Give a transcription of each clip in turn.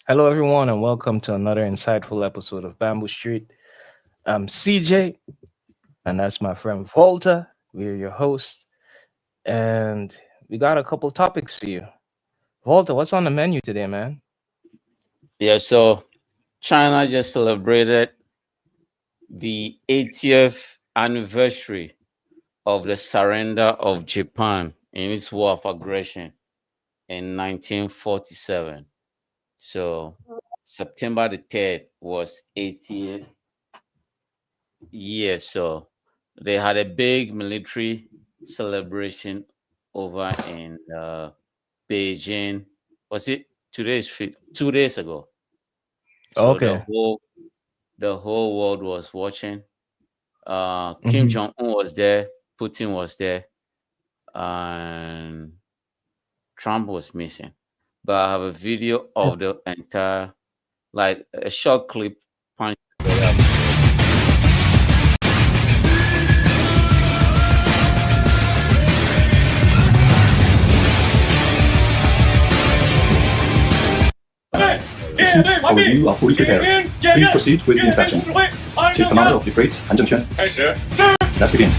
Hello, everyone, and welcome to another insightful episode of Bamboo Street. I'm CJ, and that's my friend Volta. We're your host, and we got a couple topics for you. Volta, what's on the menu today, man? Yeah, so China just celebrated the 80th anniversary of the surrender of Japan in its war of aggression in 1947. So September the 3rd was 80 years. So they had a big military celebration over in Beijing. Was it 2 days ago? So the Okay. whole world was watching. Kim hmm Jong Un was there, Putin was there, and Trump was missing. But I have a video of the entire, like a short clip punch together. I can play. So The yeah. troops for review are fully prepared. Please proceed with the inspection. Chief Commander of the Great Han Zhengquan. Let's begin.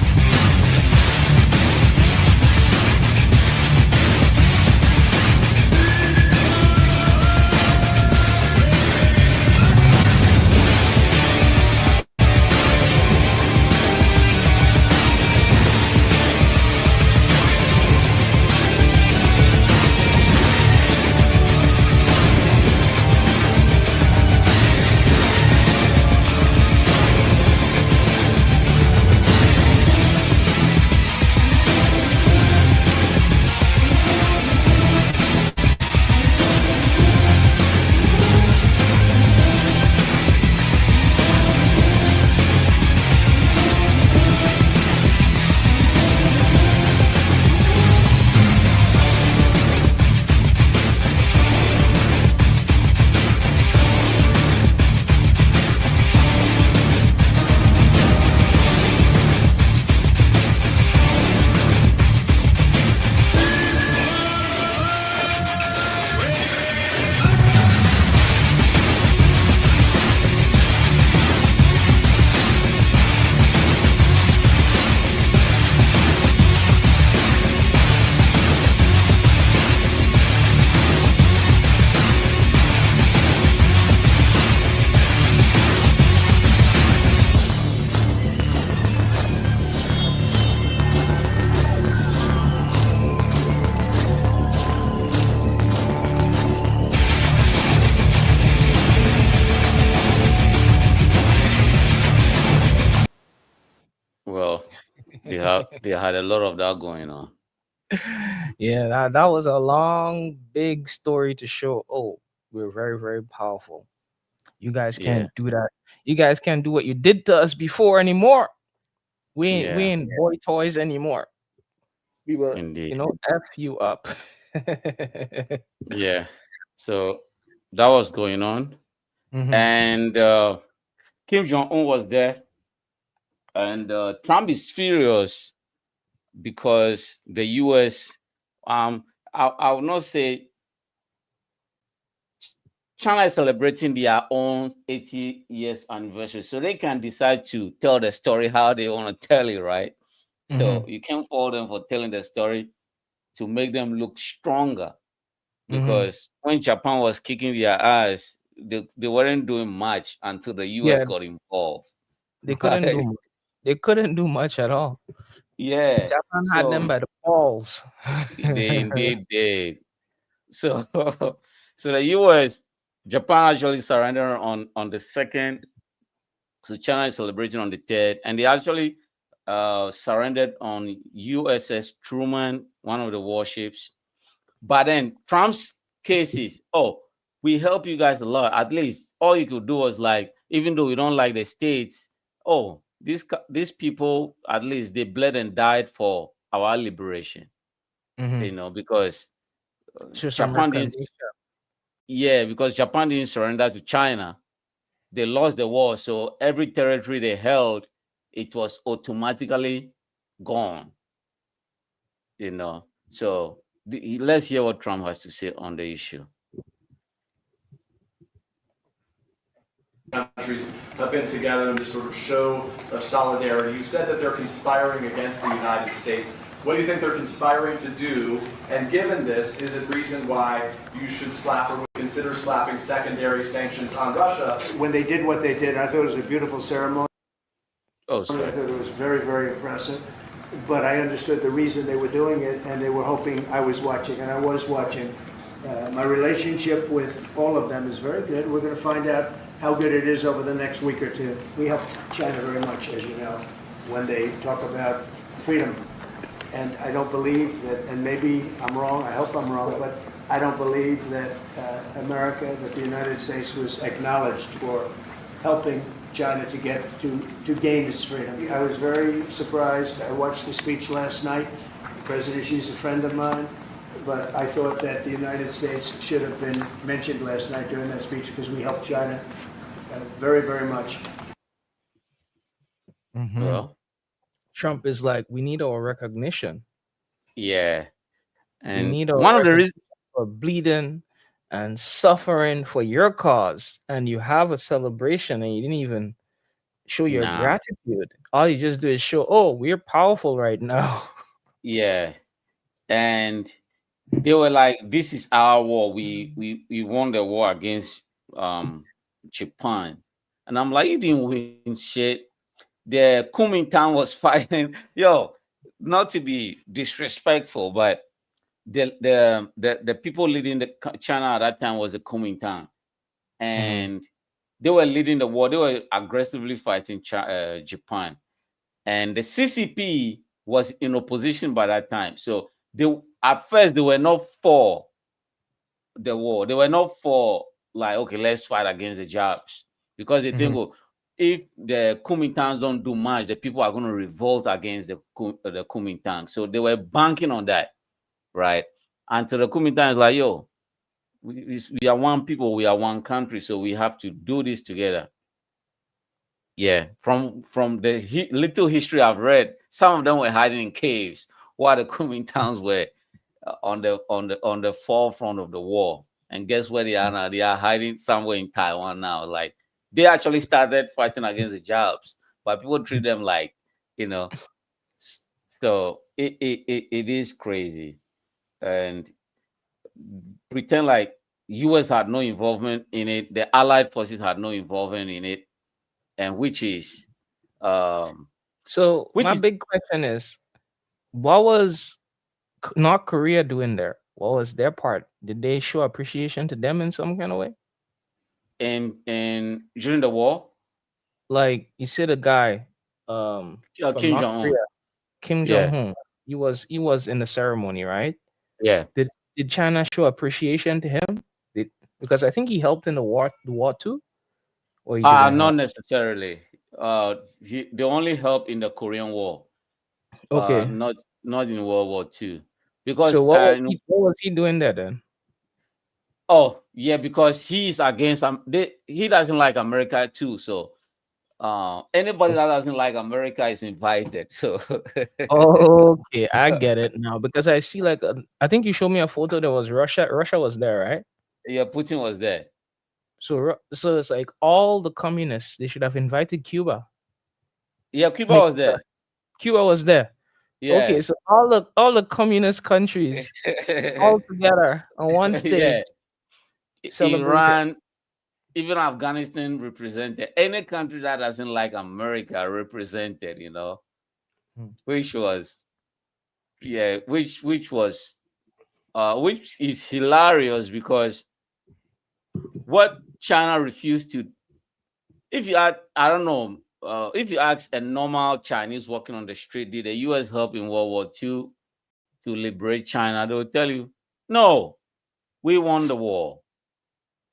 Well, they had a lot of that going on. Yeah, that was a long, big story to show. Oh, we're very, very powerful. You guys Yeah, can't do that. You guys can't do what you did to us before anymore. We yeah, ain't boy toys anymore. We will, indeed. f you up. Yeah. So that was going on, hmm and Kim Jong Un was there, and Trump is furious because the U.S. Um, I will not say China is celebrating their own 80 years anniversary, so they can decide to tell the story how they want to tell it, right? So hmm you can't fault them for telling the story to make them look stronger. hmm Because when Japan was kicking their ass, they weren't doing much until the US Yeah, got involved, they couldn't do right? much. They couldn't do much at all. Yeah. Japan had them So by the balls. they indeed did. So so the US, Japan actually surrendered on the second. So China is celebrating on the third, and they actually surrendered on USS Truman, one of the warships. But then Trump's cases, oh, we help you guys a lot. At least all you could do was like, even though we don't like the states, oh, these people at least they bled and died for our liberation. hmm Because Show some Japan didn't. recognition. Yeah, because Japan didn't surrender to China. They lost the war, so every territory they held, it was automatically gone. So let's hear what Trump has to say on the issue. countries have been together and to sort of show solidarity. You said that they're conspiring against the United States. What do you think they're conspiring to do? And given this, is it reason why you should slap or would consider slapping secondary sanctions on Russia? When they did what they did, I thought it was a beautiful ceremony. Oh, I sorry. thought it was very, very impressive. But I understood the reason they were doing it, and they were hoping I was watching, and I was watching. My relationship with all of them is very good. We're going to find out how good it is over the next week or two. We help China very much, as you know, when they talk about freedom. And I don't believe that, and maybe I'm wrong, I hope I'm wrong, but I don't believe that America, that the United States was acknowledged for helping China to get to gain its freedom. I was very surprised. I watched the speech last night. President Xi's a friend of mine, but I thought that the United States should have been mentioned last night during that speech because we helped China very, very much. Well, Trump is like, we need our recognition. yeah. We And need our one of the recognition reasons, for bleeding and suffering for your cause, and you have a celebration and you didn't even show your nah, gratitude. All you just do is show, oh, we're powerful right now. yeah. And they were like, "This is our war. We won the war against Japan." And I'm like, "You didn't win shit. The Kuomintang was fighting." Yo, not to be disrespectful, but the people leading China at that time was the Kuomintang, and they were leading the war. They were aggressively fighting Japan, and the CCP was in opposition by that time. So they, at first, they were not for the war. They were not for, like, okay, let's fight against the Japs, because they think, oh, if the Kuomintangs don't do much, the people are going to revolt against the Kuomintang. So they were banking on that, right? Until the Kuomintang is like, yo, we are one people, we are one country, so we have to do this together. Yeah, from the little history I've read, some of them were hiding in caves while the Kuomintangs were on the forefront of the war. And guess where they are now? They are hiding somewhere in Taiwan now. Like, they actually started fighting against the Japs, but people treat them like, you know. So it is crazy, and pretend like US had no involvement in it. The Allied forces had no involvement in it, and which is So which my is big question is, what was North Korea doing there? What was their part? Did they show appreciation to them in some kind of way? in during the war. Like you see the guy from Kim North Jong Un. Korea, Kim Jong Yeah, Un. He was in the ceremony, right? yeah. Did China show appreciation to him? Because I think he helped in the war too, or he didn't Not help. necessarily. They only help in the Korean War. Okay, Not in World War II, so because what was he doing there then? oh yeah, because he's against he doesn't like America too. So anybody that doesn't like America is invited. So Okay, I get it now because I see like I think you showed me a photo that was Russia. Russia was there, right? yeah, Putin was there. So it's like all the communists they should have invited Cuba. Yeah, Cuba Like was there. Cuba was there. Okay, Yeah. so all the communist countries all together on one stage Yeah. celebrating. Iran, even Afghanistan represented. Any country that doesn't like America represented, Hmm. which was yeah, which is hilarious, because what China refused to, if you ask, I don't know, if you ask a normal Chinese walking on the street, did the US help in World War II to liberate China? They will tell you, no, we won the war,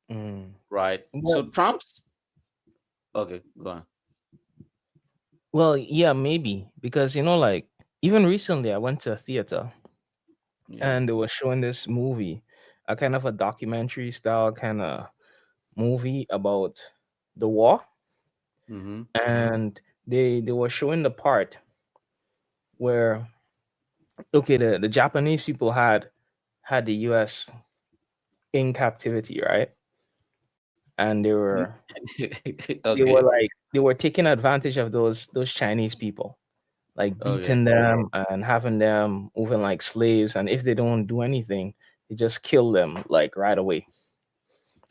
Mm. right? So Well, Trump's okay, go on. well, yeah, maybe because like even recently I went to a theater Yeah. and they were showing this movie, a kind of a documentary style kind of movie about the war, Mm-hmm. and they were showing the part where okay the Japanese people had the US in captivity, right? and they were Okay. like they were taking advantage of those Chinese people, like Okay. beating them and having them moving like slaves. And if they don't do anything, they just kill them like right away.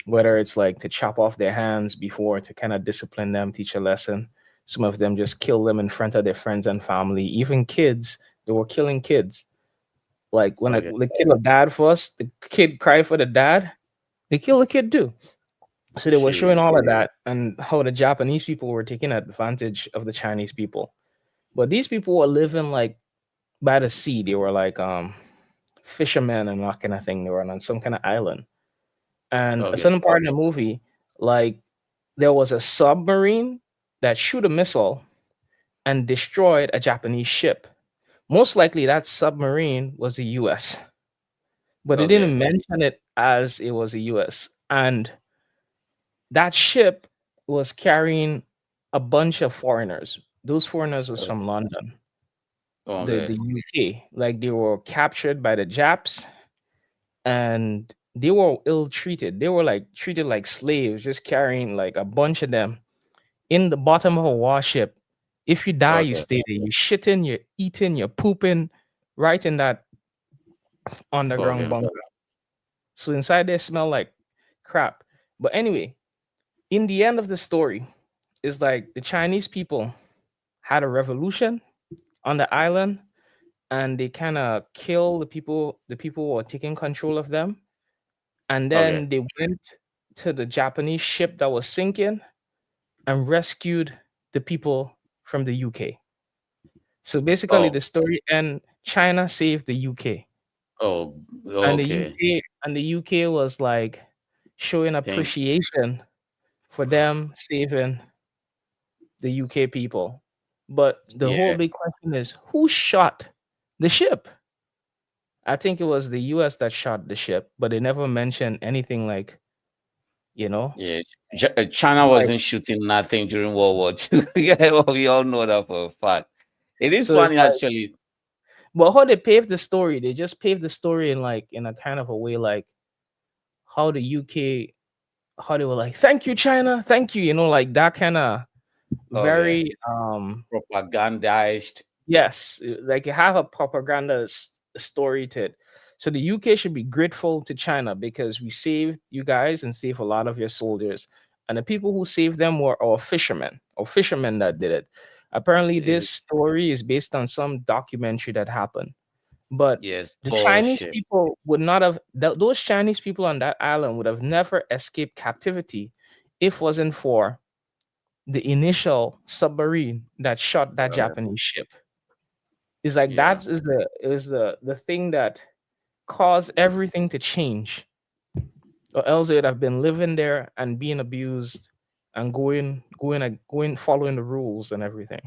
Whether it's like to chop off their hands before to kind of discipline them, teach a lesson. Some of them just kill them in front of their friends and family, even kids. They were killing kids. Like when Okay. the kid will dad first, the kid cry for the dad, they kill the kid too. So they were showing Jeez. all of that and how the Japanese people were taking advantage of the Chinese people. But these people were living like by the sea. They were like fishermen and that kind of thing. They were on some kind of island. And a Okay. certain part in the movie, like there was a submarine that shoot a missile and destroyed a Japanese ship. Most likely that submarine was the US, but they Okay. didn't mention it as it was the US. And that ship was carrying a bunch of foreigners. Those foreigners was Okay. from London, the Okay. UK. Like they were captured by the Japs and they were ill treated. They were like treated like slaves, just carrying like a bunch of them in the bottom of a warship. If you die, you Okay. stay there. You're shitting, you're eating, you're pooping right in that underground Okay. bunker. So inside there smell like crap. But anyway, in the end of the story, is like the Chinese people had a revolution on the island and they kind of kill the people who were taking control of them. And Okay. then they went to the Japanese ship that was sinking and rescued the people from the UK. So basically, Oh. the story and China saved the UK, Oh. and Okay. the UK was like showing Thank. appreciation for them saving the UK people. But the whole Yeah. big question is who shot the ship? I think it was the US that shot the ship, but they never mentioned anything like, you know, Yeah. China like wasn't shooting nothing during World War II. Yeah, well, we all know that for a fact. It is so it's funny like, actually. but how they paved the story, they just paved the story in like in a kind of a way like how the UK, how they were like, thank you, China, thank you, like that kind of Okay. very Propagandized. yes, like you have a propaganda story to it. So the UK should be grateful to China because we saved you guys and saved a lot of your soldiers. And the people who saved them were our fishermen, or fishermen that did it. Apparently, Is this story is based on some documentary that happened. But yes, the Chinese bullshit. people would not have, those Chinese people on that island would have never escaped captivity if wasn't for the initial submarine that shot that Okay. Japanese ship. It's like Yeah. that is the thing that caused everything to change, or else they'd have been living there and being abused and going following the rules and everything.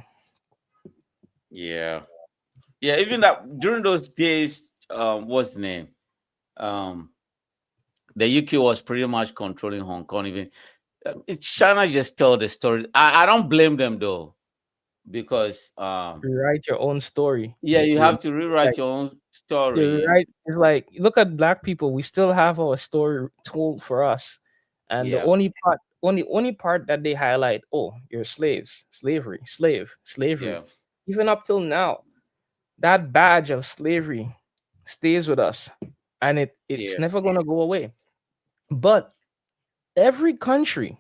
Yeah. Yeah. Even that during those days, what's the name? Um, the UK was pretty much controlling Hong Kong. Even China just tell the story. I don't blame them though, because Rewrite your own story. yeah, you You have to like rewrite your own you story. right. It's like look at black people. We still have our story told for us, and the Yeah. only part that they highlight, oh, you're slaves, slavery. Yeah. Even up till now, that badge of slavery stays with us, and it's Yeah. never gonna go away. But every country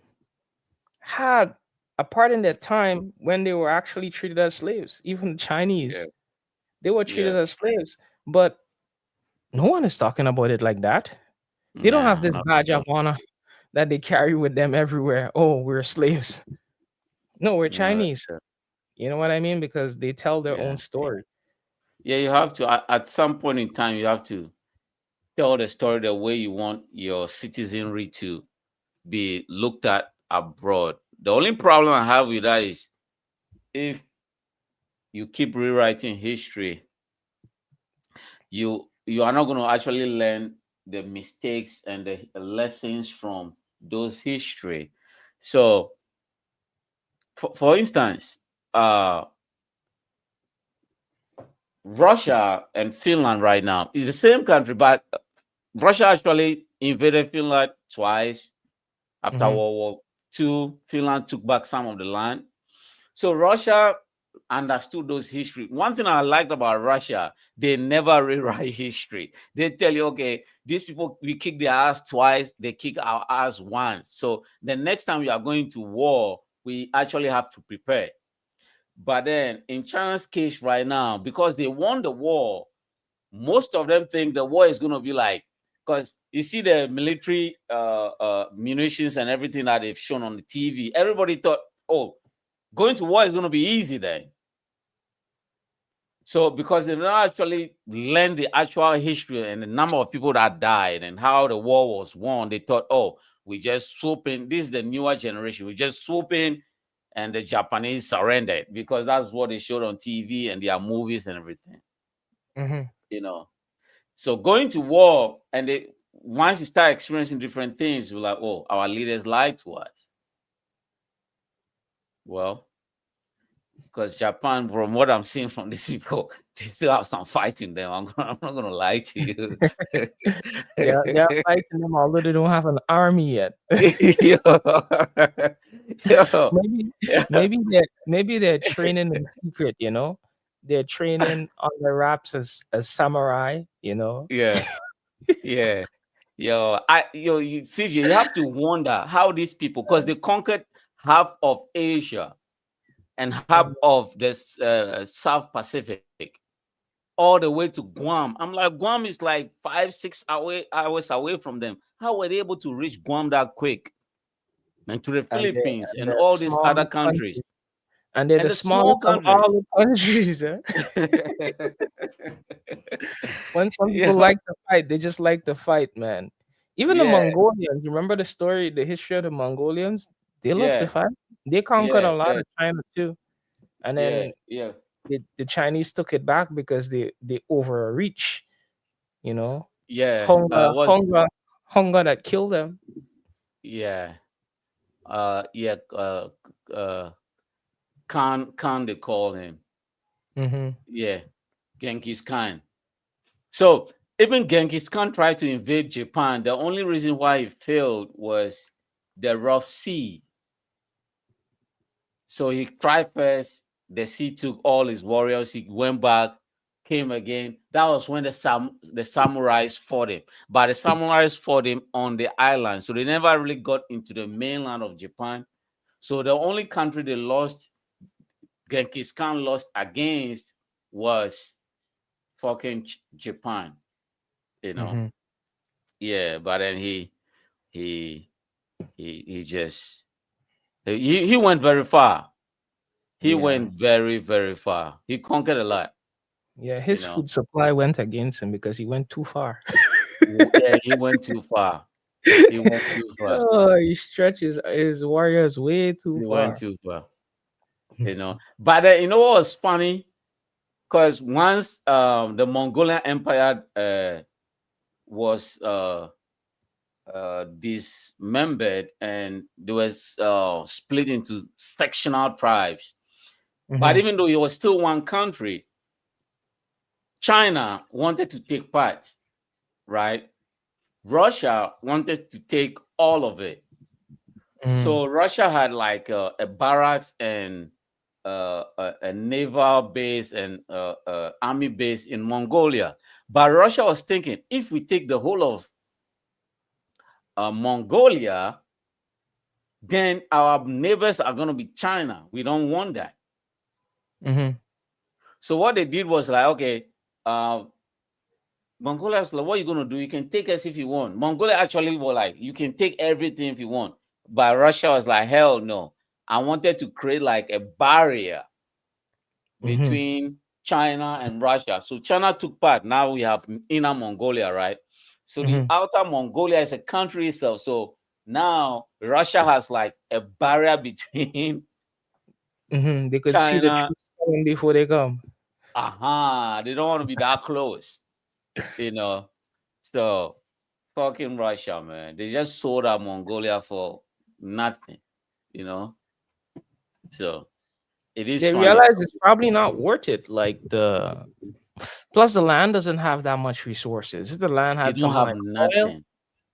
had a part in their time when they were actually treated as slaves. Even the Yeah. Chinese, they were Yeah. treated as slaves, but no one is talking about it like that. They don't have Nah, this not badge at of all. honor that they carry with them everywhere. Oh, we're slaves. No, we're Not at Chinese. all. You know what I mean? Because they tell their Yeah. own story. Yeah, you have to at some point in time you have to tell the story the way you want your citizenry to be looked at abroad. The only problem I have with that is if you keep rewriting history, you are not going to actually learn the mistakes and the lessons from those history. So, for instance, uh, Russia and Finland right now is the same country, but Russia actually invaded Finland twice, After Mhm. World War II, Finland took back some of the land. So Russia understood those history. One thing I liked about Russia, they never rewrite history. They tell you, okay, these people, we kick their ass twice, they kick our ass once. So the next time we are going to war, we actually have to prepare. But then in China's case right now, because they won the war, most of them think the war is going to be like, because you see the military munitions and everything that they've shown on the TV. Everybody thought, oh, going to war is going to be easy then. So because they've not actually learned the actual history and the number of people that died and how the war was won, they thought, oh, we just swoop in. This is the newer generation. We just swoop in and the Japanese surrendered because that's what they showed on TV and their movies and everything, Mhm. you know. So going to war and they once you start experiencing different things, you're like, oh, our leaders lied to us. Well, because Japan, from what I'm seeing from these people, they still have some fight in them. I'm not gonna lie to you. They're fighting them, although they don't have an army yet. Yo, yo, Maybe maybe they're training in secret, you know. They're training on the wraps as samurai, you know. yeah, yeah, you see, you have to wonder how these people, because they conquered half of Asia and half Mhm. of the South Pacific, all the way to Guam. I'm like, Guam is like 5, 6 hours away from them. How were they able to reach Guam that quick? And to the And they're Philippines and and they're all these small other countries. countries. And they're And the the small smallest of countries. all the countries. Eh? When some people Yeah, like to fight, they just like to fight, man. Even the yeah, Mongolians, remember the story, the history of the Mongolians? They love to yeah, fight. They conquered a yeah, lot yeah, of China too. And yeah, then yeah, the Chinese took it back because they overreach, you know. yeah. Hunger, Was hunger, hunger that killed them. yeah, yeah. Uh, Khan, they call him. Hmm. Yeah, Genghis Khan. So even Genghis Khan tried to invade Japan. The only reason why he failed was the rough sea. So he tried first. The sea took all his warriors. He went back, came again. That was when the samurais fought him. But the samurais fought him on the island, so they never really got into the mainland of Japan. So the only country they lost, Genghis Khan lost against, was fucking Japan. You know, Hmm. yeah. But then he he just he went very far. He Yeah. went very, very far. He conquered a lot, Yeah, you his know. food supply went against him because he went too far. Yeah, he went too far. He went too far. Oh, he stretches his warriors way too He went far. too far, you know. But you know what was funny? Because once the Mongolian Empire was dismembered and there was split into sectional tribes, but Hmm. even though it was still one country, China wanted to take part, right? Russia wanted to take all of it. Mm. So Russia had like a barracks and a naval base and army base in Mongolia. But Russia was thinking, if we take the whole of Mongolia, then our neighbors are going to be China. We don't want that. Hmm. So what they did was like, okay, uh, Mongolia was like, what are you going to do? You can take us if you want. Mongolia actually was like, you can take everything if you want. But Russia was like, hell no. I wanted to create like a barrier Hmm. between China and Russia. So China took part. Now we have inner Mongolia, right? So the Hmm. outer Mongolia is a country itself. So now Russia has like a barrier between Hmm. They could see the China. troops coming before they come. They don't want to be that close, you know. So fucking Russia, man. They just sold out Mongolia for nothing, you know. So it is They funny. realize it's probably not worth it. Like the plus the land doesn't have that much resources. If the land They had don't something have like oil, nothing.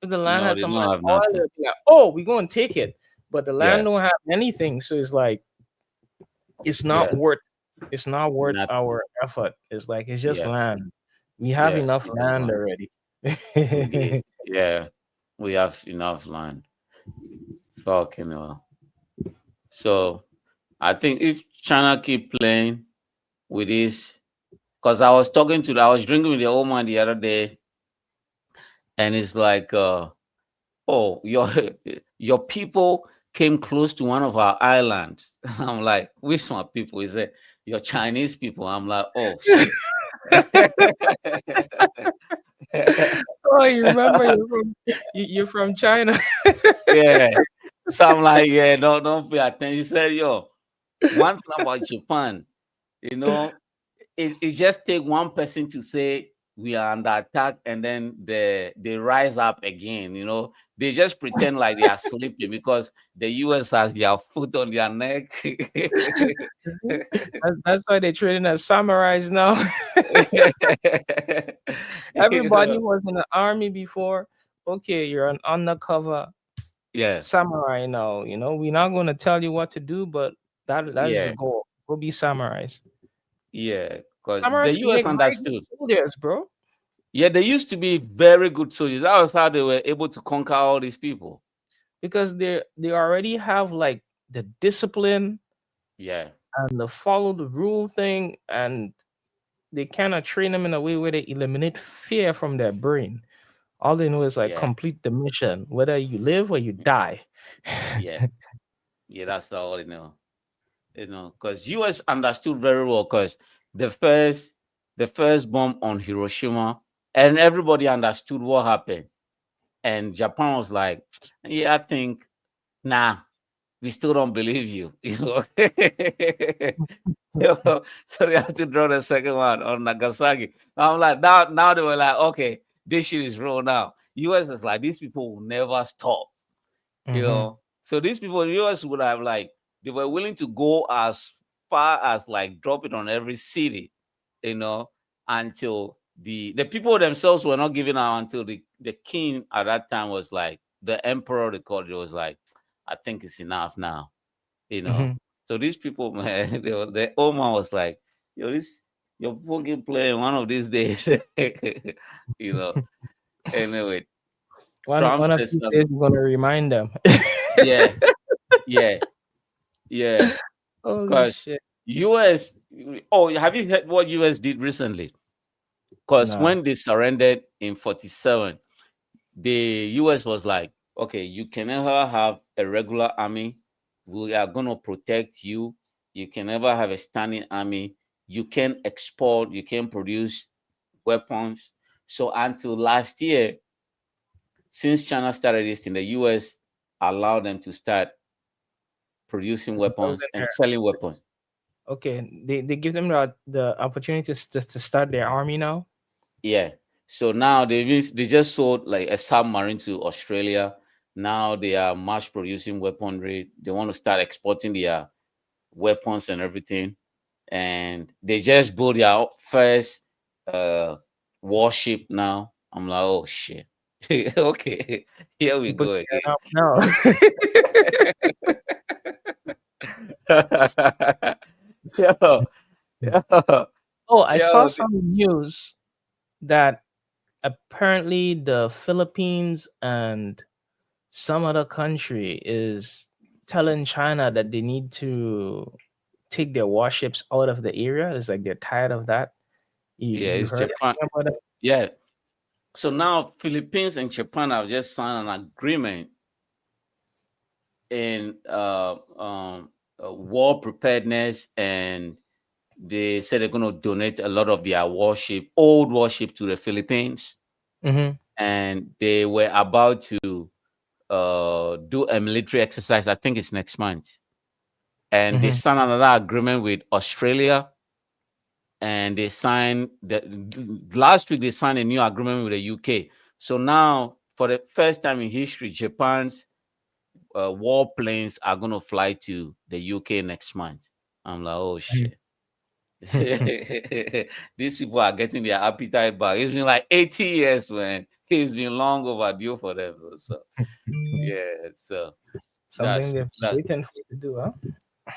If the land No, had they some don't like have oil, nothing. they'd be like, "Oh, we're gonna take it," but the land Yeah, don't have anything, so it's like it's not yeah, worth it's not worth nothing. our effort. It's like it's just Yeah, land. We have yeah, enough it's just land land. already. Yeah, we have enough land. Fucking hell. So I think if China keep playing with this, because I was drinking with the old man the other day, and it's like, oh, your your people came close to one of our islands. I'm like, which one people? He said, your Chinese people. I'm like, oh shit. Oh, you remember you're from China. Yeah. So I'm like, yeah, don't pay attention. He said, yo, one thing about Japan, you know, it just take one person to say we are under attack, and then they rise up again. They just pretend like they are sleeping because the US has their foot on their neck. That's why they're trading as samurais now. You Everybody know, was in the army before. Okay, you're an undercover yeah, samurai now. We're not going to tell you what to do, but that is the yeah, goal. Go be samurais. yeah. Because the Samurais can US make very good understood. soldiers, bro, Yeah, they used to be very good soldiers. That was how they were able to conquer all these people. because they already have like the discipline Yeah, and the follow the rule thing, and they kind of train them in a way where they eliminate fear from their brain. All they know is like yeah, complete the mission, whether you live or you die. yeah, yeah. That's all they know. Because US understood very well. Because the first, the first bomb on Hiroshima, and everybody understood what happened, and Japan was like, "Yeah, I think, nah, we still don't believe you." So they have to draw the second one on Nagasaki. I'm like, now they were like, okay, this shit is real now. US is like, these people will never stop. Hmm. So these people in US would have like, they were willing to go as far as like drop it on every city, you know, until the people themselves were not giving out, until the king at that time was like, the emperor, they called it, was like, I think it's enough now, you know. Hmm. So these people, man, the old man was like, yo, this your people keep playing one of these days. you know. Anyway, one Trump one of says these days something. we're gonna remind them. Yeah, yeah, yeah. Holy Because shit! US, oh, have you heard what US did recently? Because Nah. when they surrendered in 47, the US was like, okay, you can never have a regular army. We are going to protect you. You can never have a standing army. You can export, you can produce weapons. So until last year, since China started this in the US, allowed them to start producing weapons Building and their- selling weapons. Okay, they give them the opportunity to start their army now. Yeah. So now they just sold like a submarine to Australia. Now they are mass producing weaponry. They want to start exporting their weapons and everything. And they just built their first uh warship now. I'm like, oh shit. Okay, here we People go gearing again. up now. yo, yo, Oh, I saw yo, some news that apparently the Philippines and some other country is telling China that they need to take their warships out of the area. It's like they're tired of that. You yeah, you it's heard Japan. anything about it? Yeah. So now Philippines and Japan have just signed an agreement in war preparedness, and they said they're going to donate a lot of their old warship, to the Philippines, Mm-hmm. and they were about to do a military exercise. I think it's next month, and they Mm-hmm. signed another agreement with Australia, and they signed last week. They signed a new agreement with the UK. So now, for the first time in history, Japan's war planes are going to fly to the UK next month. I'm like, oh shit. These people are getting their appetite back. It's been like 80 years, man. it's been long overdue for them. So yeah, so Something they're that waiting for you to do, huh?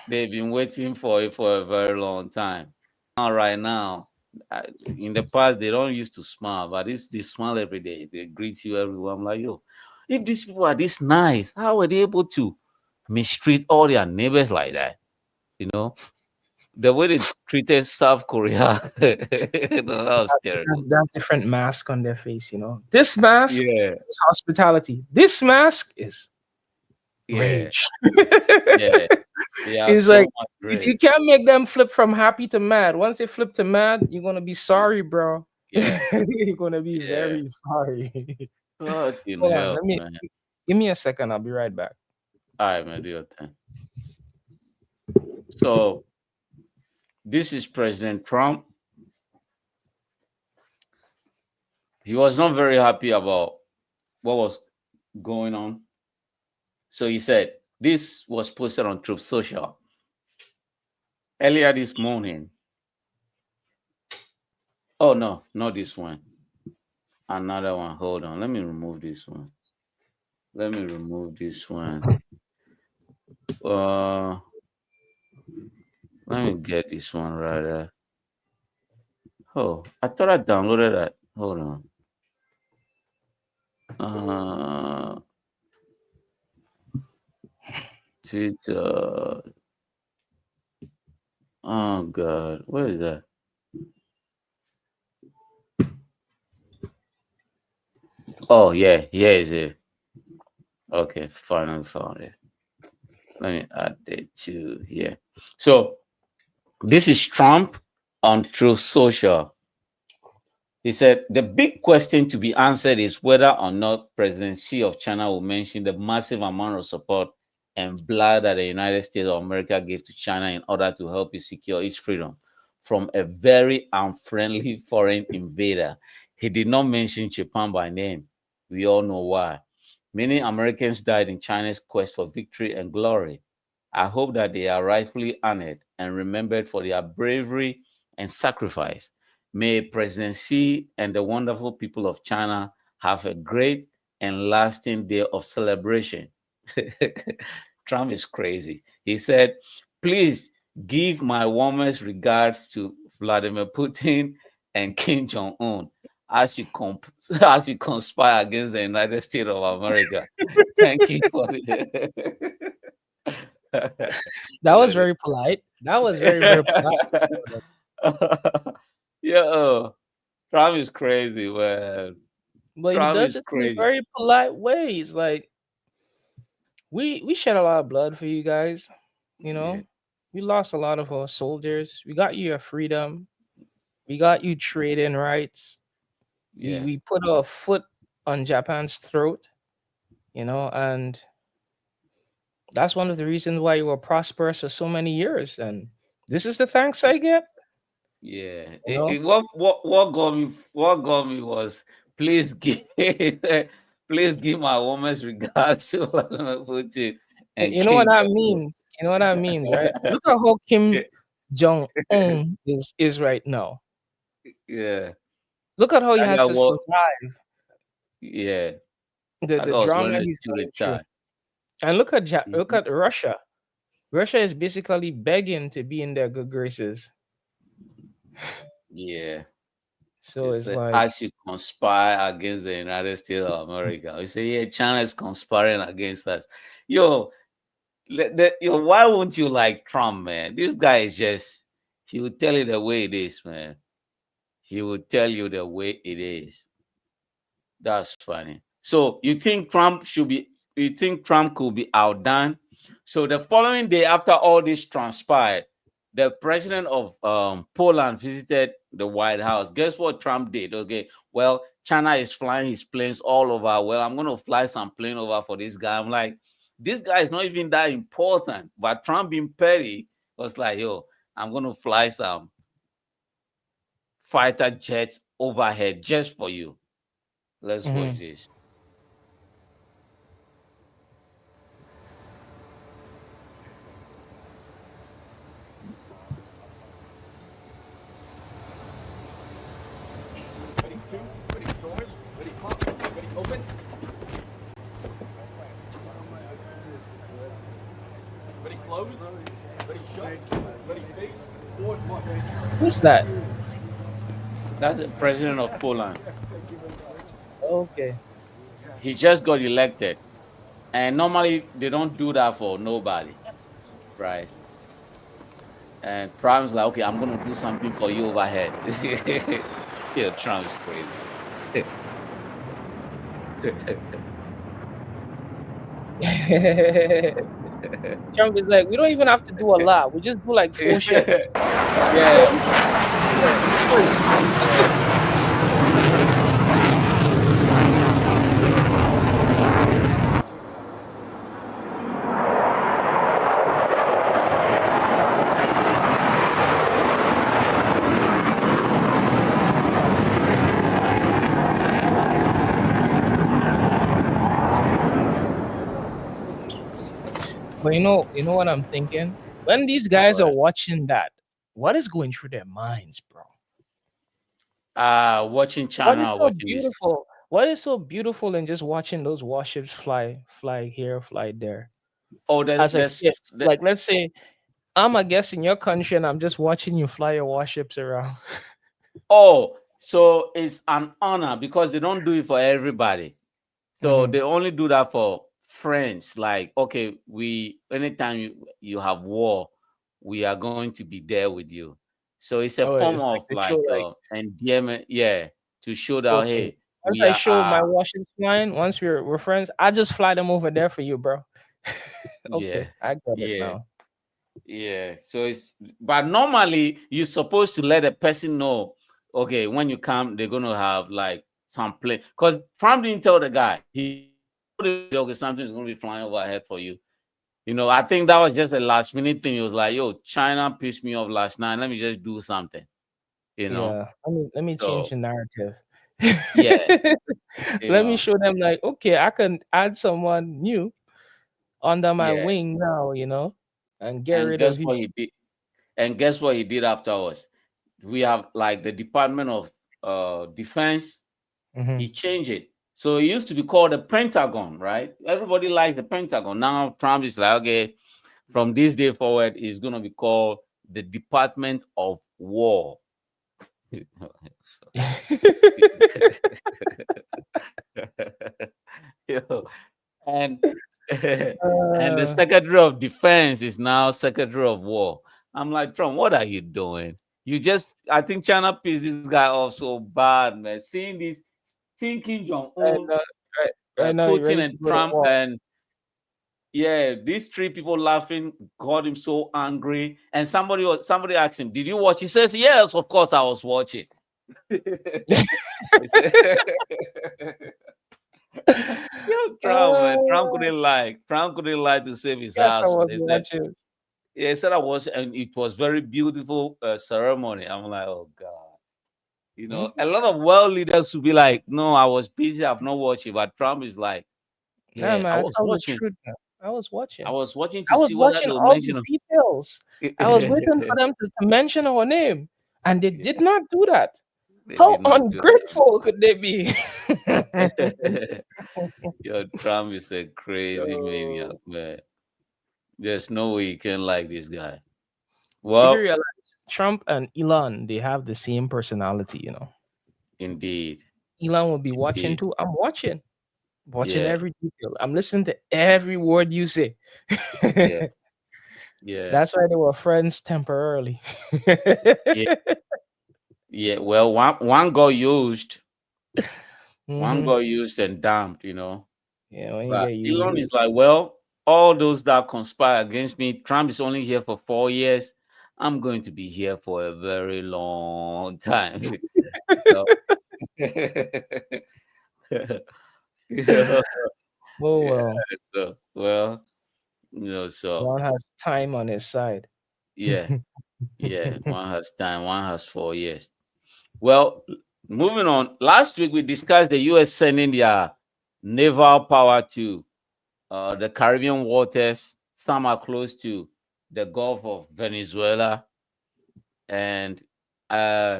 they've been waiting for it for a very long time. Right now, in the past they don't used to smile, but this they smile every day. They greet you everywhere. I'm like, yo, if these people are this nice, how were they able to mistreat all their neighbors like that? You know, the way they treated South Korea, that was terrible. That different mask on their face, you know. This mask Yeah, is hospitality. This mask is yeah, rage. yeah. They are It's so like much you great. can't make them flip from happy to mad. Once they flip to mad, you're gonna be sorry, bro. Yeah, You're gonna be yeah. very sorry. Fucking Hold on, hell, man. give me a second. I'll be right back. All right, man, do your thing. So this is President Trump. He was not very happy about what was going on. So he said, this was posted on Truth Social earlier this morning. Oh, no, not this one. Another one. Hold on. Let me remove this one. Let me remove this one. Uh, Let me get this one right there. Oh, I thought I downloaded that. Hold on. Twitter. Oh God, where is that? Oh yeah, here is it. Okay, finally found it. Let me add it to here. So this is Trump on Truth Social. He said the big question to be answered is whether or not President Xi of China will mention the massive amount of support and blood that the United States of America gave to China in order to help it secure its freedom from a very unfriendly foreign invader. He did not mention Japan by name. We all know why. Many Americans died in China's quest for victory and glory. I hope that they are rightfully honored and remembered for their bravery and sacrifice. May President Xi and the wonderful people of China have a great and lasting day of celebration. Trump is crazy. He said, please give my warmest regards to Vladimir Putin and Kim Jong-un as you, as you conspire against the United States of America. Thank you for it. That was very polite. That was very, very polite. Yeah, Trump is crazy, man. But he Trump does is it in a crazy. very polite ways. Like we shed a lot of blood for you guys. You Yeah, know, we lost a lot of our soldiers. We got you your freedom. We got you trading rights. We yeah, we put our foot on Japan's throat. You know, and that's one of the reasons why you were prosperous for so many years. And this is the thanks I get. yeah. You know, What got me was please give please give my warmest regards to Vladimir Putin and You know what King that Jong-un. means. You know what that means, right? Look at how Kim Yeah, Jong Un is right now. yeah. Look at how he That has guy to was survive yeah. That the guy was drama wearing a he's suit going and through. tie. And look Mhm. at Russia. Russia is basically begging to be in their good graces. Yeah. So He it's said, like, as you conspire against the United States of America. We say, yeah, China is conspiring against us. Yo, why won't you like Trump, man? This guy is just, he will tell you the way it is, man. He will tell you the way it is. That's funny. So you think Trump could be outdone? So the following day, after all this transpired, the president of Poland visited the White House. Guess what Trump did? Okay, well, China is flying his planes all over. Well, I'm gonna fly some plane over for this guy. I'm like, this guy is not even that important. But Trump being petty was like, yo, I'm gonna fly some fighter jets overhead just for you. Let's watch mhm. this. Who's that? That's the president of Poland. Okay. He just got elected. And normally they don't do that for nobody, right? And Trump's like, okay, I'm gonna do something for you overhead. Yeah, Trump's crazy. Trump is like, we don't even have to do a lot. We just do like 4 shit. Yeah. Yeah, free. But you know what I'm thinking? When these guys are watching that, what is going through their minds, bro? Watching What is China or so watching this. beautiful? What is so beautiful in just watching those warships fly here, fly there? Oh, As a there's kid, like let's say I'm a guest in your country and I'm just watching you fly your warships around. oh, so it's an honor because they don't do it for everybody. So Hmm. they only do that for friends. Like, okay, we anytime you have war, we are going to be there with you. So it's a Oh, form it's of like the show, like like endearment, yeah, to show that okay. hey, Once we I are show my warships flying, once we're friends, I just fly them over there for you, bro. yeah, Okay, I get it yeah, now. yeah. So it's but normally you're supposed to let a person know, okay, when you come, they're gonna have like some plane. Because Trump didn't tell the guy. He told him, okay, something's gonna be flying overhead for you. I think that was just a last minute thing. He was like, yo, China pissed me off last night. Let me just do something, you know? Yeah, let me change So, the narrative. yeah, you Let me know. show them like, okay, I can add someone new under my Yeah. wing now, and get And rid guess of you. what he did? And guess what he did afterwards? We have like the Department of Defense. Hmm. He changed it. So it used to be called the Pentagon, right? Everybody likes the Pentagon. Now Trump is like, okay, from this day forward, it's going to be called the Department of War. Yo, and and the uh, Secretary of Defense is now Secretary of War. I'm like, Trump, what are you doing? I think China pissed this guy off so bad, man. Seeing Kim Jong right Un, now, right now, you're Putin, ready to and go to Trump, war. and yeah, these three people laughing got him so angry. And somebody asked him, "Did you watch?" He says, "Yes, of course, I was watching." He said, yeah, Trump, man. Trump couldn't lie to save his Yes, I house. was But he said, watching. yeah, he said I was, and it was very beautiful ceremony. I'm like, oh God. A Mhm. lot of world leaders will be like, no, I was busy, I've not watched it. But Trump is like, Nah, yeah, man, I tell the truth, man. I was I watching. was watching I to was see whether watching they'll all the mention details. I was him. waiting for them to mention our name, and they did not do that. They How did not do ungrateful could they be? that. Yo, Trump is a crazy maniac, Yo. man. There's no way you can like this guy. If you Well, realize Trump and Elon, they have the same personality. indeed, Elon will be watching indeed. too. I'm watching Yeah, every detail. I'm listening to every word you say. yeah, yeah, That's why they were friends temporarily. yeah, yeah. Well, one got used, one Hmm. got used and dumped. Yeah, when you But get Elon used. is like, well, all those that conspire against me, Trump is only here for 4 years. I'm going to be here for a very long time. So, yeah, Oh well, so, well, so Elon has time on his side. yeah, yeah. One has time, one has 4 years. Well, moving on. Last week we discussed the U.S. sending their naval power to the Caribbean waters. Some are close to the Gulf of Venezuela, and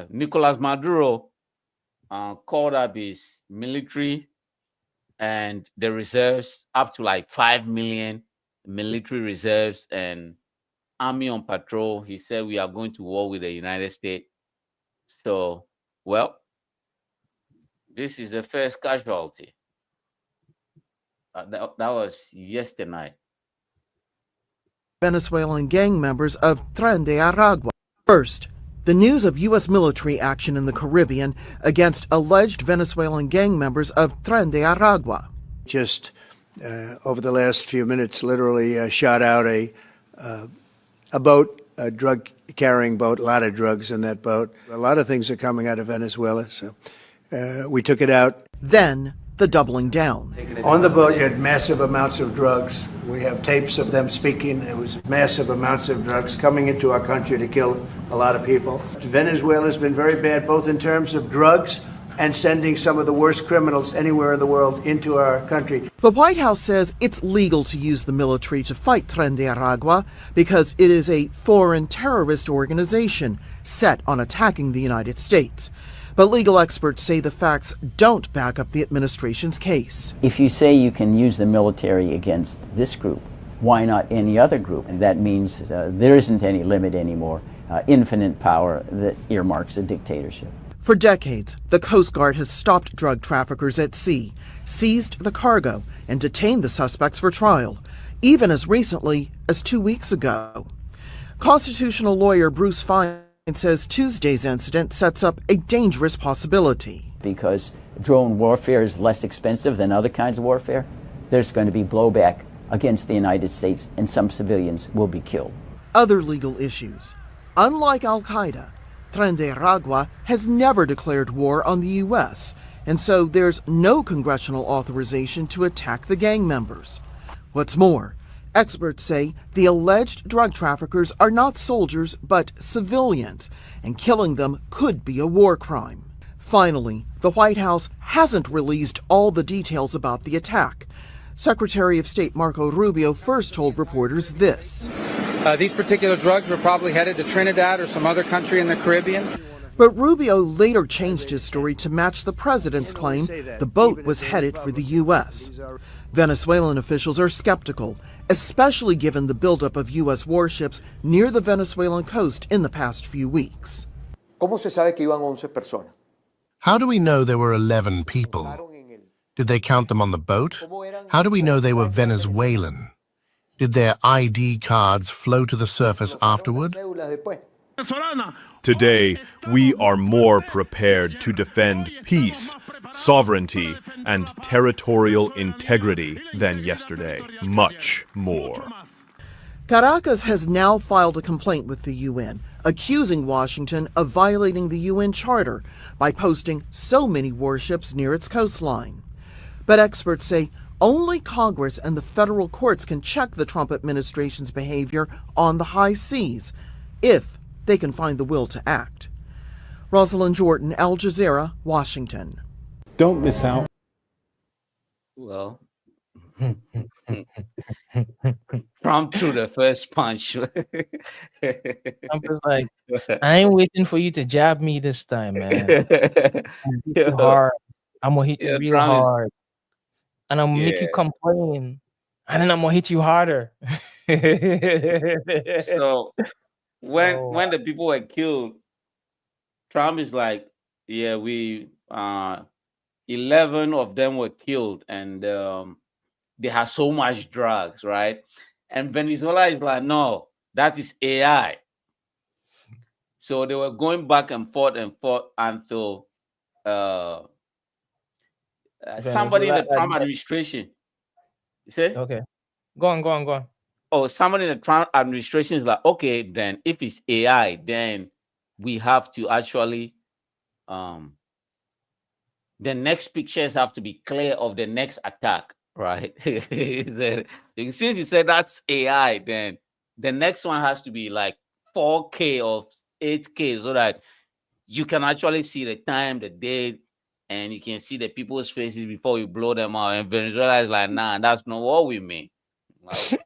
Nicolas Maduro called up his military and the reserves up to like 5 million military reserves and army on patrol. He said we are going to war with the United States. So, well, this is the first casualty. That was yesterday night. Venezuelan gang members of Tren de Aragua. First, the news of U.S. military action in the Caribbean against alleged Venezuelan gang members of Tren de Aragua. Just over the last few minutes, literally shot out a boat, a drug-carrying boat, a lot of drugs in that boat. A lot of things are coming out of Venezuela, so we took it out. Then, the doubling down. On the boat, you had massive amounts of drugs. We have tapes of them speaking. It was massive amounts of drugs coming into our country to kill a lot of people. Venezuela has been very bad, both in terms of drugs and sending some of the worst criminals anywhere in the world into our country. The White House says it's legal to use the military to fight Tren de Aragua because it is a foreign terrorist organization set on attacking the United States. But legal experts say the facts don't back up the administration's case. If you say you can use the military against this group, why not any other group? And that means there isn't any limit anymore, infinite power that earmarks a dictatorship. For decades, the Coast Guard has stopped drug traffickers at sea, seized the cargo, and detained the suspects for trial, even as recently as 2 weeks ago. Constitutional lawyer Bruce Fine says Tuesday's incident sets up a dangerous possibility. Because drone warfare is less expensive than other kinds of warfare, there's going to be blowback against the United States and some civilians will be killed. Other legal issues. Unlike Al-Qaeda, Tren de Aragua has never declared war on the U.S., and so there's no congressional authorization to attack the gang members. What's more, experts say the alleged drug traffickers are not soldiers but civilians, and killing them could be a war crime. Finally, the White House hasn't released all the details about the attack. Secretary of State Marco Rubio first told reporters this. These particular drugs were probably headed to Trinidad or some other country in the Caribbean. But Rubio later changed his story to match the president's claim the boat was headed for the U.S. Venezuelan officials are skeptical, especially given the buildup of U.S. warships near the Venezuelan coast in the past few weeks. How do we know there were 11 people? Did they count them on the boat? How do we know they were Venezuelan? Did their ID cards flow to the surface afterward? Today, we are more prepared to defend peace, sovereignty, and territorial integrity than yesterday. Much more. Caracas has now filed a complaint with the UN, accusing Washington of violating the UN Charter by posting so many warships near its coastline. But experts say only Congress and the federal courts can check the Trump administration's behavior on the high seas, if they can find the will to act. Rosalind Jordan, Al Jazeera, Washington. Don't miss out. Well, Trump threw the first punch. Trump was like, I ain't waiting for you to jab me this time, man. I'm gonna hit you hard. I'm gonna hit you real hard. And I'm gonna make you complain. And then I'm gonna hit you harder. So when the people were killed, Trump is like, yeah, 11 of them were killed, and they had so much drugs, right? And Venezuela is like, no, that is AI. So they were going back and forth until somebody in the Trump administration. You say? Okay. Go on. Oh, somebody in the Trump administration is like, okay, then if it's AI, then we have to actually the next pictures have to be clear of the next attack, right? Since you said that's AI, then the next one has to be like 4K or 8K so that you can actually see the time, the date, and you can see the people's faces before you blow them out. And Venezuela is like, nah, that's not what we mean. Like,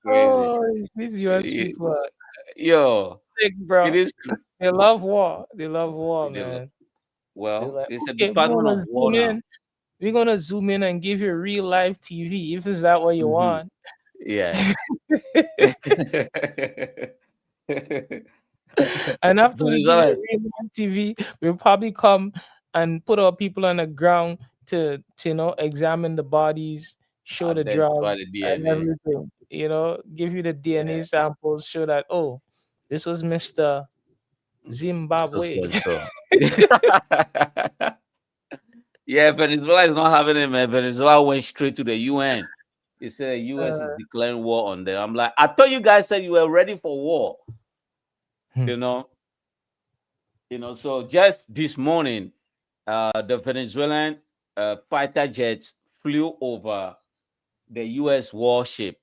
oh, these US people are sick, bro. It is. They love war. They love war, man. Well, like, it's a okay, Department of War now. we're gonna zoom in and give you real live TV if is that what you Mhm. want. Yeah. And after we give Venezuela, you real live TV, we'll probably come and put our people on the ground to examine the bodies, show the identify drugs the and DNA. everything. Give you the Yeah. DNA samples, show that this was Mr. So so Zimbabwe. and so. Yeah, Venezuela is not having it, man. Venezuela went straight to the UN. They said the US is Uh, declaring war on them. I'm like, I thought you guys said you were ready for war. hmm, You know, So just this morning, the Venezuelan fighter jets flew over the U.S. warship,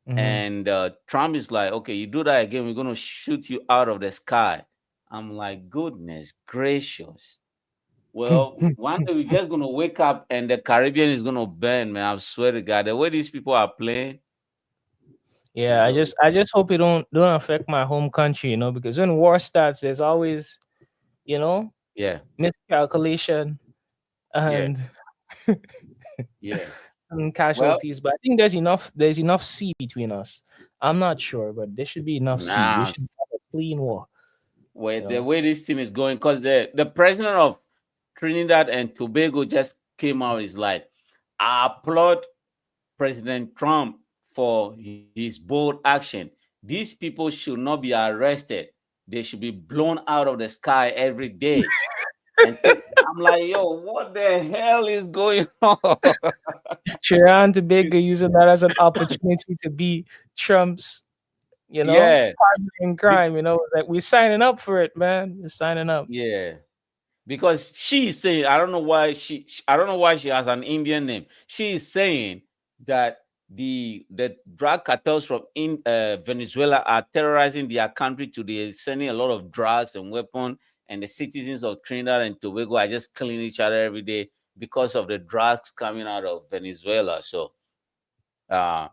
mhm. and Trump is like, "Okay, you do that again, we're gonna shoot you out of the sky." I'm like, "Goodness gracious!" Well, one day we're just gonna wake up and the Caribbean is gonna burn, man. I swear to God, the way these people are playing is Yeah, I gonna just be. I just hope it don't affect my home country, because when war starts, there's always, you know, Yeah, miscalculation yeah, and yeah. some Well, casualties. But I think there's enough sea between us. I'm not sure, but there should be enough sea. We nah. should have a clean war, Where you the know. way this team is going, because the president of Trinidad and Tobago just came out is like, I applaud President Trump for his bold action. These people should not be arrested. They should be blown out of the sky every day. And I'm like, yo, what the hell is going on? Trinidad and Tobago using that as an opportunity to be Trump's, Yeah, partner in be- crime. Like we're signing up for it, man. We're signing up. yeah. Because she is saying, I don't know why she has an Indian name. She is saying that the drug cartels from Venezuela are terrorizing their country to the sending a lot of drugs and weapons, and the citizens of Trinidad and Tobago are just killing each other every day because of the drugs coming out of Venezuela. So uh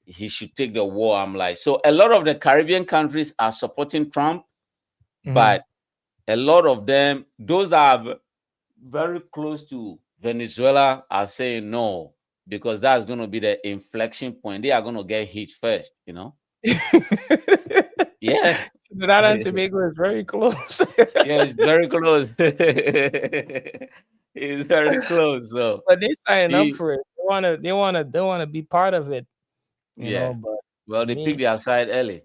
he should take the war. I'm like, so a lot of the Caribbean countries are supporting Trump, Mhm. but a lot of them, those that are very close to Venezuela, are saying no, because that's going to be the inflection point. They are going to get hit first. Yeah. Trinidad and Yeah, Tobago is very close. it's very close. It's very close. So, But they sign up the, for it. They wanna be part of it, yeah, but well, to they me, picked their side early,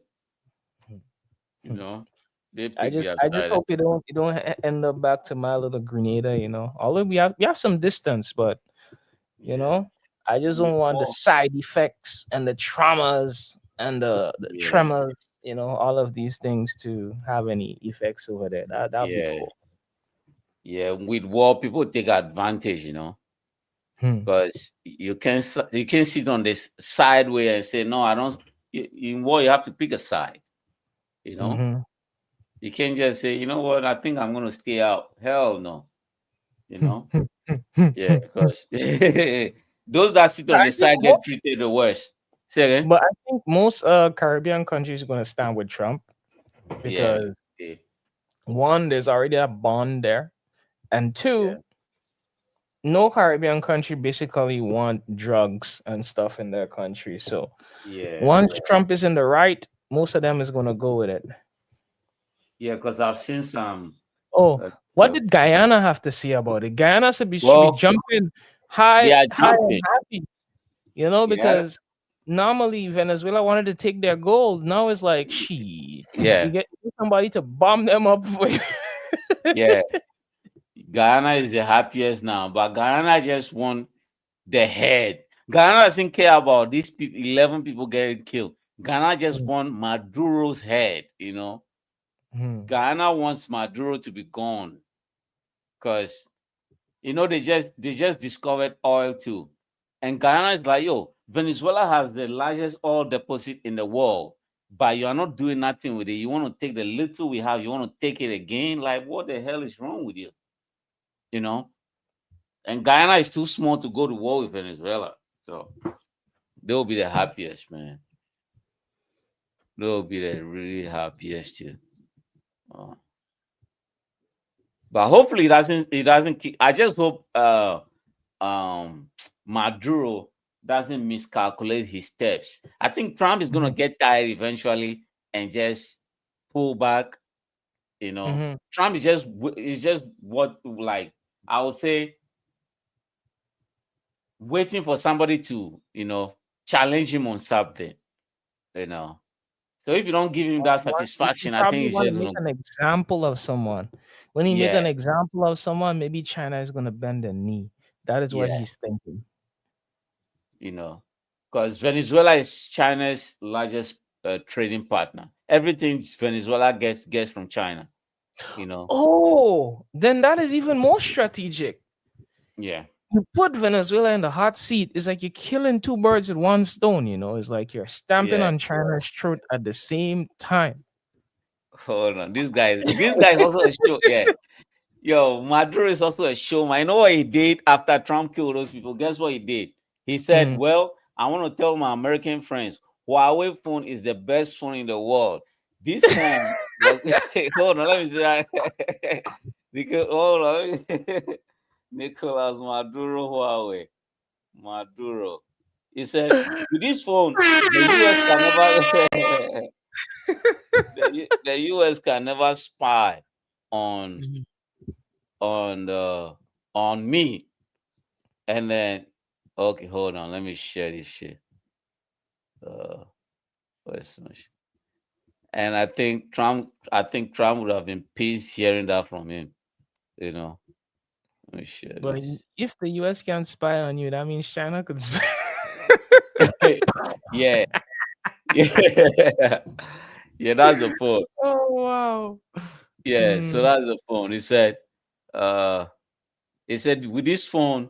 you know, they I picked just their I just side. hope it don't end up back to my little Grenada. Although we have some distance, but you Yeah. know, I just With don't want the war. side effects and the traumas and the Yeah. tremors, all of these things to have any effects over there. That'd be Yeah. cool. Yeah. With war, people take advantage. Hmm. Because you can sit on this sideway and say no, I don't. In war you have to pick a side. you know Mm-hmm. you can't just say, you know what, I think I'm going to stay out. Hell no. you know yeah, because those that sit on I the think side get treated the worst. Say again. But I think most Caribbean countries are going to stand with Trump Yeah, because yeah, one, there's already a bond there, and yeah, two, no Caribbean country basically want drugs and stuff in their country. So yeah, once Trump is in the right, most of them is going to go with it. yeah, because I've seen some Oh, uh, what uh, did Guyana have to say about it? Guyana should be well, jumping they high, are high and jumping. happy, Yeah, because normally Venezuela wanted to take their gold. Now it's like, she, yeah, you get somebody to bomb them up for you. yeah. Guyana is the happiest now, but Guyana just won the head. Ghana doesn't care about these 11 people getting killed. Ghana just want Maduro's head. Hmm. Ghana wants Maduro to be gone because they just discovered oil too. And Ghana is like, yo, Venezuela has the largest oil deposit in the world, but you are not doing nothing with it. You want to take the little we have, you want to take it again. Like, what the hell is wrong with you? You know? And Guyana is too small to go to war with Venezuela. So they'll be the happiest, man. They'll be the really happiest too. Uh, but hopefully it doesn't I just hope Maduro doesn't miscalculate his steps. I think Trump is gonna get tired eventually and just pull back. Trump is just what, like, I would say, waiting for somebody to challenge him on something. You know, so if you don't give him that He satisfaction, I think probably he's want to just make gonna, an example of someone. When he make yeah, an example of someone, maybe China is gonna bend the knee. That is what yeah, he's thinking. you know, because Venezuela is China's largest trading partner. Everything Venezuela gets from China. You know, Oh, then that is even more strategic. yeah, You put Venezuela in the hot seat. It's like you're killing two birds with one stone. It's like you're stamping yeah. on China's throat at the same time. Hold on, this guy is also a show. Yeah, yo, Maduro is also a showman. I know what he did after Trump killed those people. Guess what he did? He said, Mm. "Well, I want to tell my American friends, Huawei phone is the best phone in the world. This phone was hold on, let me try. Hold on, Nicolas Maduro Huawei Maduro. He said, with this phone, the US can never the US can never spy on Mhm. on the on me." And then, okay, hold on, let me share this shit. Uh, where's my and I think Trump would have been pissed hearing that from him. You know, let me share But this. if the US can spy on you, that means China could spy. Yeah, yeah, yeah. That's the phone. Oh wow. Yeah, so Mm. that's the phone. Uh, he said, with this phone,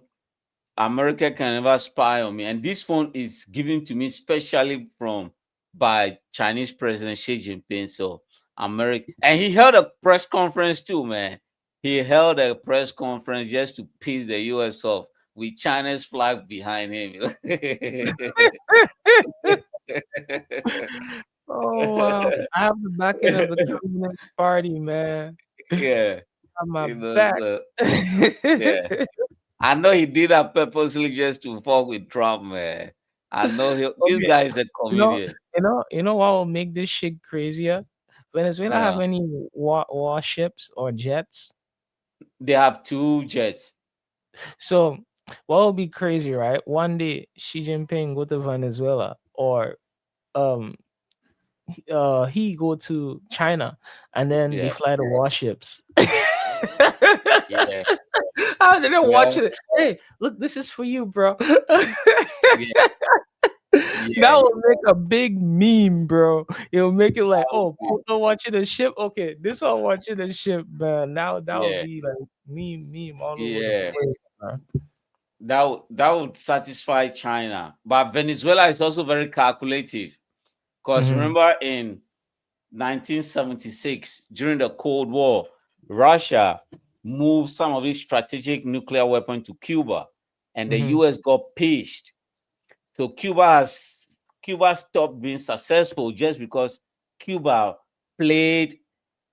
America can never spy on me. And this phone is given to me specially from by Chinese President Xi Jinping. So America, and he held a press conference too, man. He held a press conference just to piss the US off with China's flag behind him. Oh wow. I have the backing of the Communist Party, man. Yeah, On my back. so yeah. I know he did that purposely just to fuck with Trump, man. I know this Okay. guy is a You know, comedian. what will make this shit crazier? Venezuela have Uh, any warships or jets? they have two jets. So what will be crazy, right? One day Xi Jinping go to Venezuela, or um he go to China, and then they Yeah, fly the warships. yeah. How did I watch Well, it? Hey, look, this is for you, bro. yeah, That yeah, will make a big meme, bro. It'll make it like, that would oh, be- Poto watching the ship. Okay, this one watching the ship, man. Now that would yeah, be like meme all over the yeah. place, man. That would satisfy China. But Venezuela is also very calculative. Because Hmm. remember in 1976, during the Cold War, Russia moved some of its strategic nuclear weapons to Cuba, and the Hmm. US got pissed. So Cuba stopped being successful just because Cuba played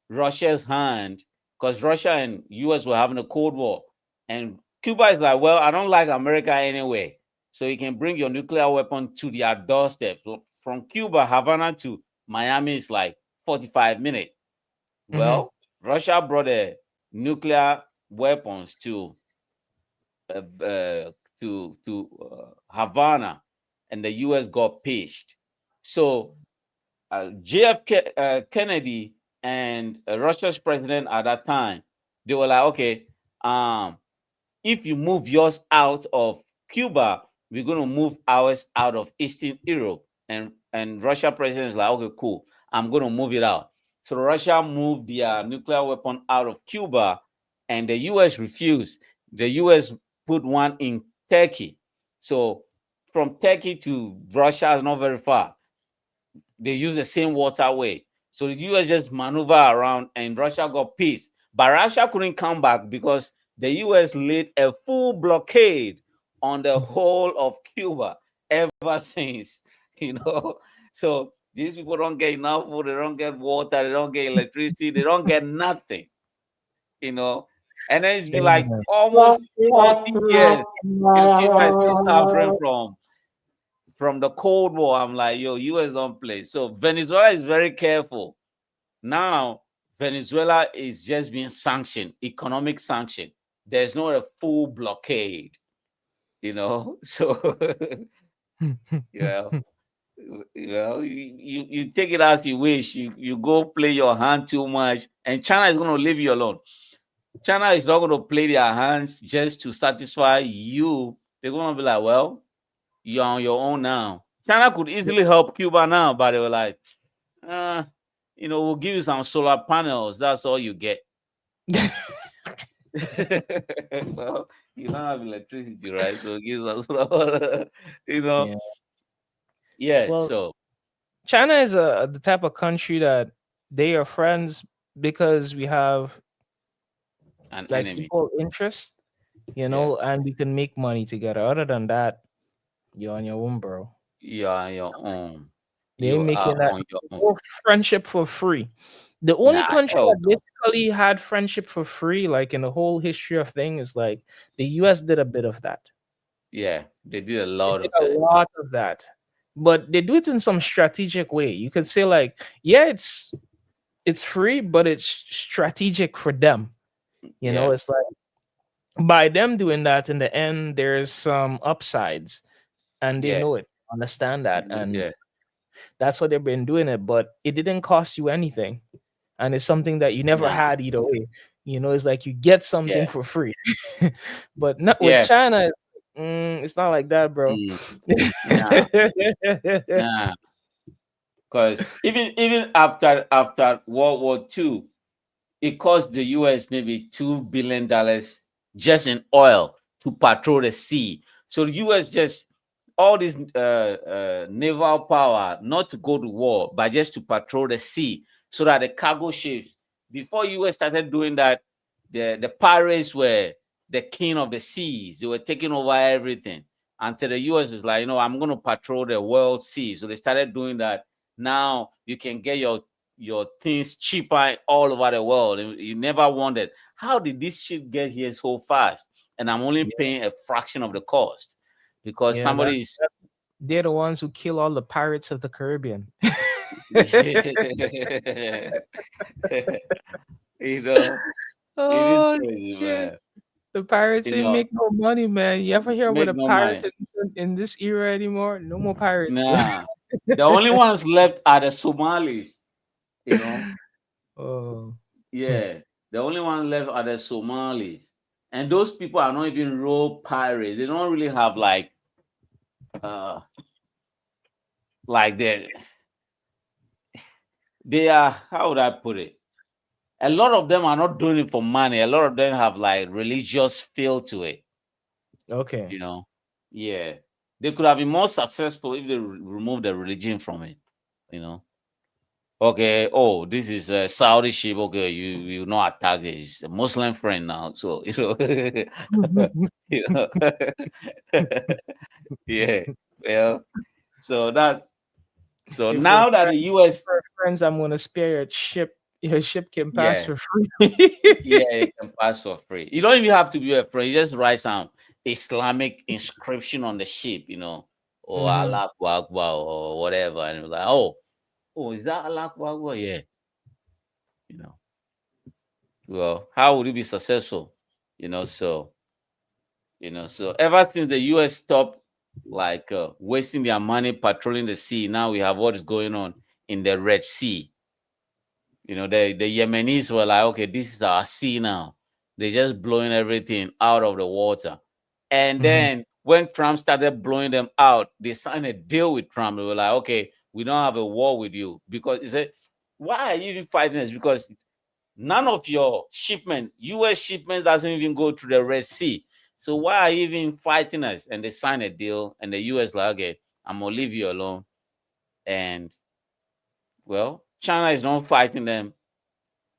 Russia's hand, because Russia and US were having a Cold War. And Cuba is like, well, I don't like America anyway. So you can bring your nuclear weapon to their doorstep. From Cuba, Havana to Miami is like 45 minutes. Hmm. Well, Russia brought the nuclear weapons uh, uh, to Havana, and the US got pissed. So JFK Kennedy and Russia's president at that time, they were like, okay, um, if you move yours out of Cuba, we're going to move ours out of Eastern Europe. And Russia president is like, okay, cool, I'm going to move it out. So Russia moved their nuclear weapon out of Cuba, and the US refused. The US put one in Turkey. So from Turkey to Russia is not very far. They use the same waterway. So the US just maneuver around, and Russia got pissed. But Russia couldn't come back because the US laid a full blockade on the whole of Cuba ever since, you know. So these people don't get enough food, they don't get water, they don't get electricity, they don't get nothing, you know. And then it's been like Damn. almost 40 years. People are still suffering from the Cold War. I'm like, yo, US don't play. So Venezuela is very careful. Now, Venezuela is just being sanctioned, economic sanction. There's not a full blockade, So, yeah, you take it as you wish. You go play your hand too much, and China is going to leave you alone. China is not going to play their hands just to satisfy you. They're going to be like, well, you're on your own now. China could easily help Cuba now, but they were like, we'll give you some solar panels. That's all you get. Well, you don't have electricity, right? So give us solar, Yeah. Yeah, Well, so China is the type of country that they are friends because we have an like enemy. equal interest, Yeah. and we can make money together. Other than that, you're on your own, bro. You are on your own. They ain't You are making that on your own. no friendship for free. The only Nah, country hell that no. basically had friendship for free, like in the whole history of things, is like the US did a bit of that. Yeah, they did a They lot did of a that. lot of that. But they do it in some strategic way. You could say like, yeah, it's free, but it's strategic for them. Yeah, It's like by them doing that in the end, there's some upsides and they yeah, know it, understand that. And yeah, that's what they've been doing it, but it didn't cost you anything. And it's something that you never nah, had either way. It's like you get something yeah, for free. But not with yeah. China, it's not like that, bro. Mm, nah, nah. Because even after World War II, it cost the US maybe $2 billion just in oil to patrol the sea. So the US just all this naval power not to go to war, but just to patrol the sea so that the cargo ships. Before US started doing that, the pirates were the king of the seas. They were taking over everything. Until the US is like, I'm going to patrol the world sea. So they started doing that. Now you can get your things cheaper all over the world. You never wondered, how did this shit get here so fast? And I'm only paying a fraction of the cost because Yeah, somebody is, they're the ones who kill all the pirates of the Caribbean. you know, it is Oh crazy, shit. man. The pirates You ain't know, make no money, man. You ever hear about make a no pirate money. in this era anymore? No more pirates. Nah, the only ones left are the Somalis. You know, Oh. yeah, the only ones left are the Somalis, and those people are not even real pirates. They don't really have uh like they are, how would I put it? A lot of them are not doing it for money. A lot of them have like religious feel to it, Okay. you know. Yeah. They could have been more successful if they removed the religion from it, you know. Okay, oh, this is a Saudi ship. Okay, you not attack it. It's a Muslim friend now. So, you know. Yeah. Well, so that's so If we're now that the US, friends, I'm gonna spare your ship. Your ship can pass yeah, for free. yeah, it can pass for free. You don't even have to be a friend. You just write some Islamic inscription on the ship, or Mhm. Allah Akbar or whatever. And it's like, oh, is that Allah Akbar? Yeah. You know, well, how would you be successful? So, so ever since the US stopped like wasting their money patrolling the sea, now we have what is going on in the Red Sea. The Yemenis were like, okay, this is our sea now. They're just blowing everything out of the water. And Mhm. then when Trump started blowing them out, they signed a deal with Trump. They were like, okay, we don't have a war with you. Because he said, why are you even fighting us? Because none of your shipment, US shipments, doesn't even go through the Red Sea. So why are you even fighting us? And they signed a deal, and the US like, okay, I'm gonna leave you alone. And well, China is not fighting them.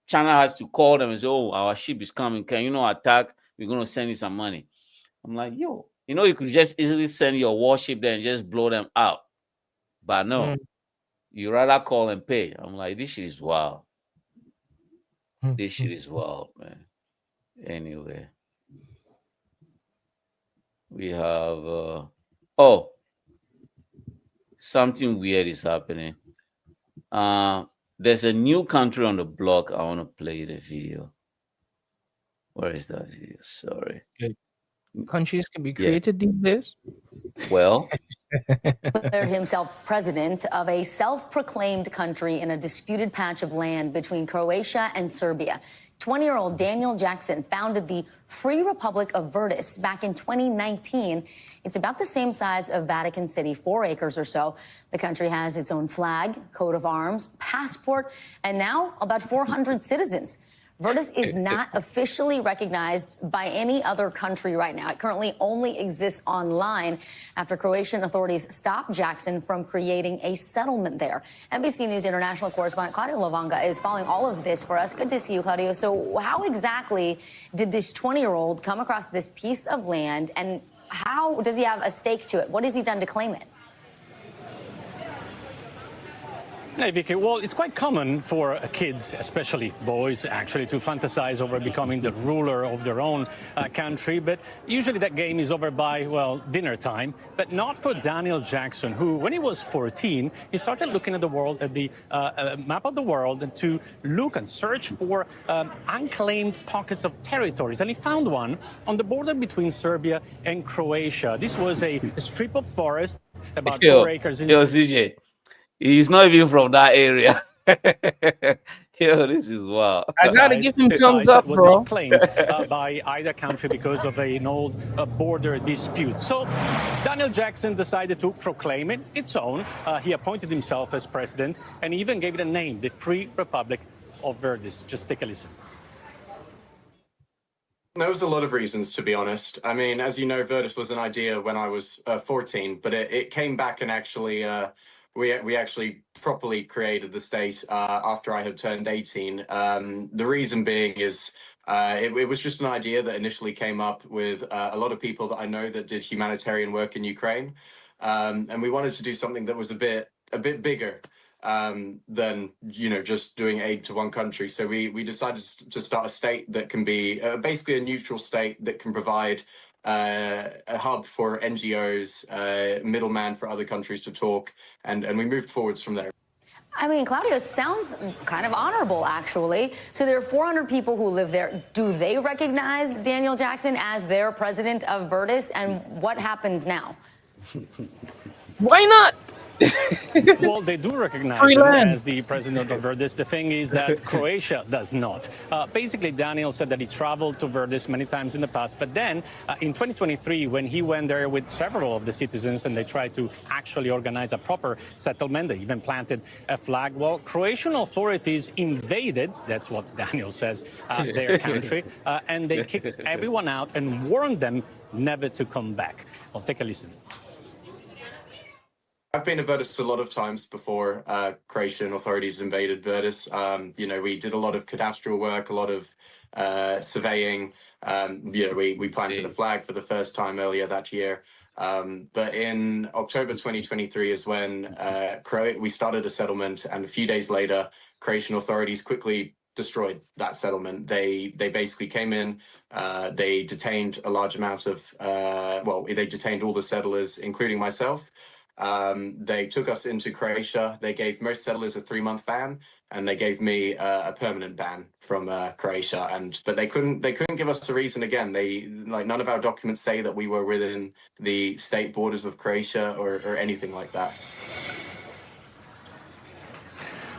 China has to call them and say, "Oh, our ship is coming. Can you not attack? We're gonna send you some money." I'm like, "Yo, you could just easily send your warship there and just blow them out." But no, Mm. you rather call and pay. I'm like, this shit is wild. Mm. This shit is wild, man. Anyway, we have oh, something weird is happening. There's a new country on the block. I want to play the video. Where is that video? Sorry. Okay. Countries can be Yeah. created these days. Well, Declared himself president of a self-proclaimed country in a disputed patch of land between Croatia and Serbia. 20-year-old Daniel Jackson founded the Free Republic of Verdes back in 2019. It's about the same size of Vatican City, 4 acres or so. The country has its own flag, coat of arms, passport, and now about 400 citizens. Verdes is not officially recognized by any other country right now. It currently only exists online after Croatian authorities stopped Jackson from creating a settlement there. NBC News international correspondent Claudio Lavanga is following all of this for us. Good to see you, Claudio. So how exactly did this 20-year-old come across this piece of land, and how does he have a stake to it? What has he done to claim it? Hey, Vicky. Well, it's quite common for kids, especially boys, actually, to fantasize over becoming the ruler of their own country. But usually that game is over by, well, dinner time. But not for Daniel Jackson, who, when he was 14, he started looking at the world, at the map of the world, and to look and search for unclaimed pockets of territories. And he found one on the border between Serbia and Croatia. This was a strip of forest, about 4 acres in... CJ. He's not even from that area. Yo, this is wild. I gotta give him thumbs up, was bro. not claimed by either country because of an old border dispute. So Daniel Jackson decided to proclaim it its own. He appointed himself as president and even gave it a name, the Free Republic of Verdes. Just take a listen. There was a lot of reasons, to be honest. I mean, as you know, Verdes was an idea when I was 14, but it came back and actually... We actually properly created the state after I had turned 18. The reason being is it was just an idea that initially came up with a lot of people that I know that did humanitarian work in Ukraine, and we wanted to do something that was a bit bigger than just doing aid to one country. So we decided to start a state that can be basically a neutral state that can provide a hub for NGOs, middleman for other countries to talk, and we moved forwards from there. I mean, Claudio, it sounds kind of honorable, actually. So there are 400 people who live there. Do they recognize Daniel Jackson as their president of Verdes? And what happens now? Why not? Well, they do recognize him as the president of Verdes. The thing is that Croatia does not. Basically, Daniel said that he traveled to Verdes many times in the past, but then in 2023, when he went there with several of the citizens and they tried to actually organize a proper settlement, they even planted a flag. Well, Croatian authorities invaded, that's what Daniel says, their country, and they kicked everyone out and warned them never to come back. Well, take a listen. I've been to Verdes a lot of times before Croatian authorities invaded Verdes. We did a lot of cadastral work, a lot of surveying. We planted a flag for the first time earlier that year. But in October 2023 is when we started a settlement, and a few days later, Croatian authorities quickly destroyed that settlement. They basically came in, they detained a large amount of, they detained all the settlers, including myself. They took us into Croatia. They gave most settlers a 3-month ban, and they gave me a permanent ban from Croatia. But they couldn't give us a reason. Again, none of our documents say that we were within the state borders of Croatia or anything like that.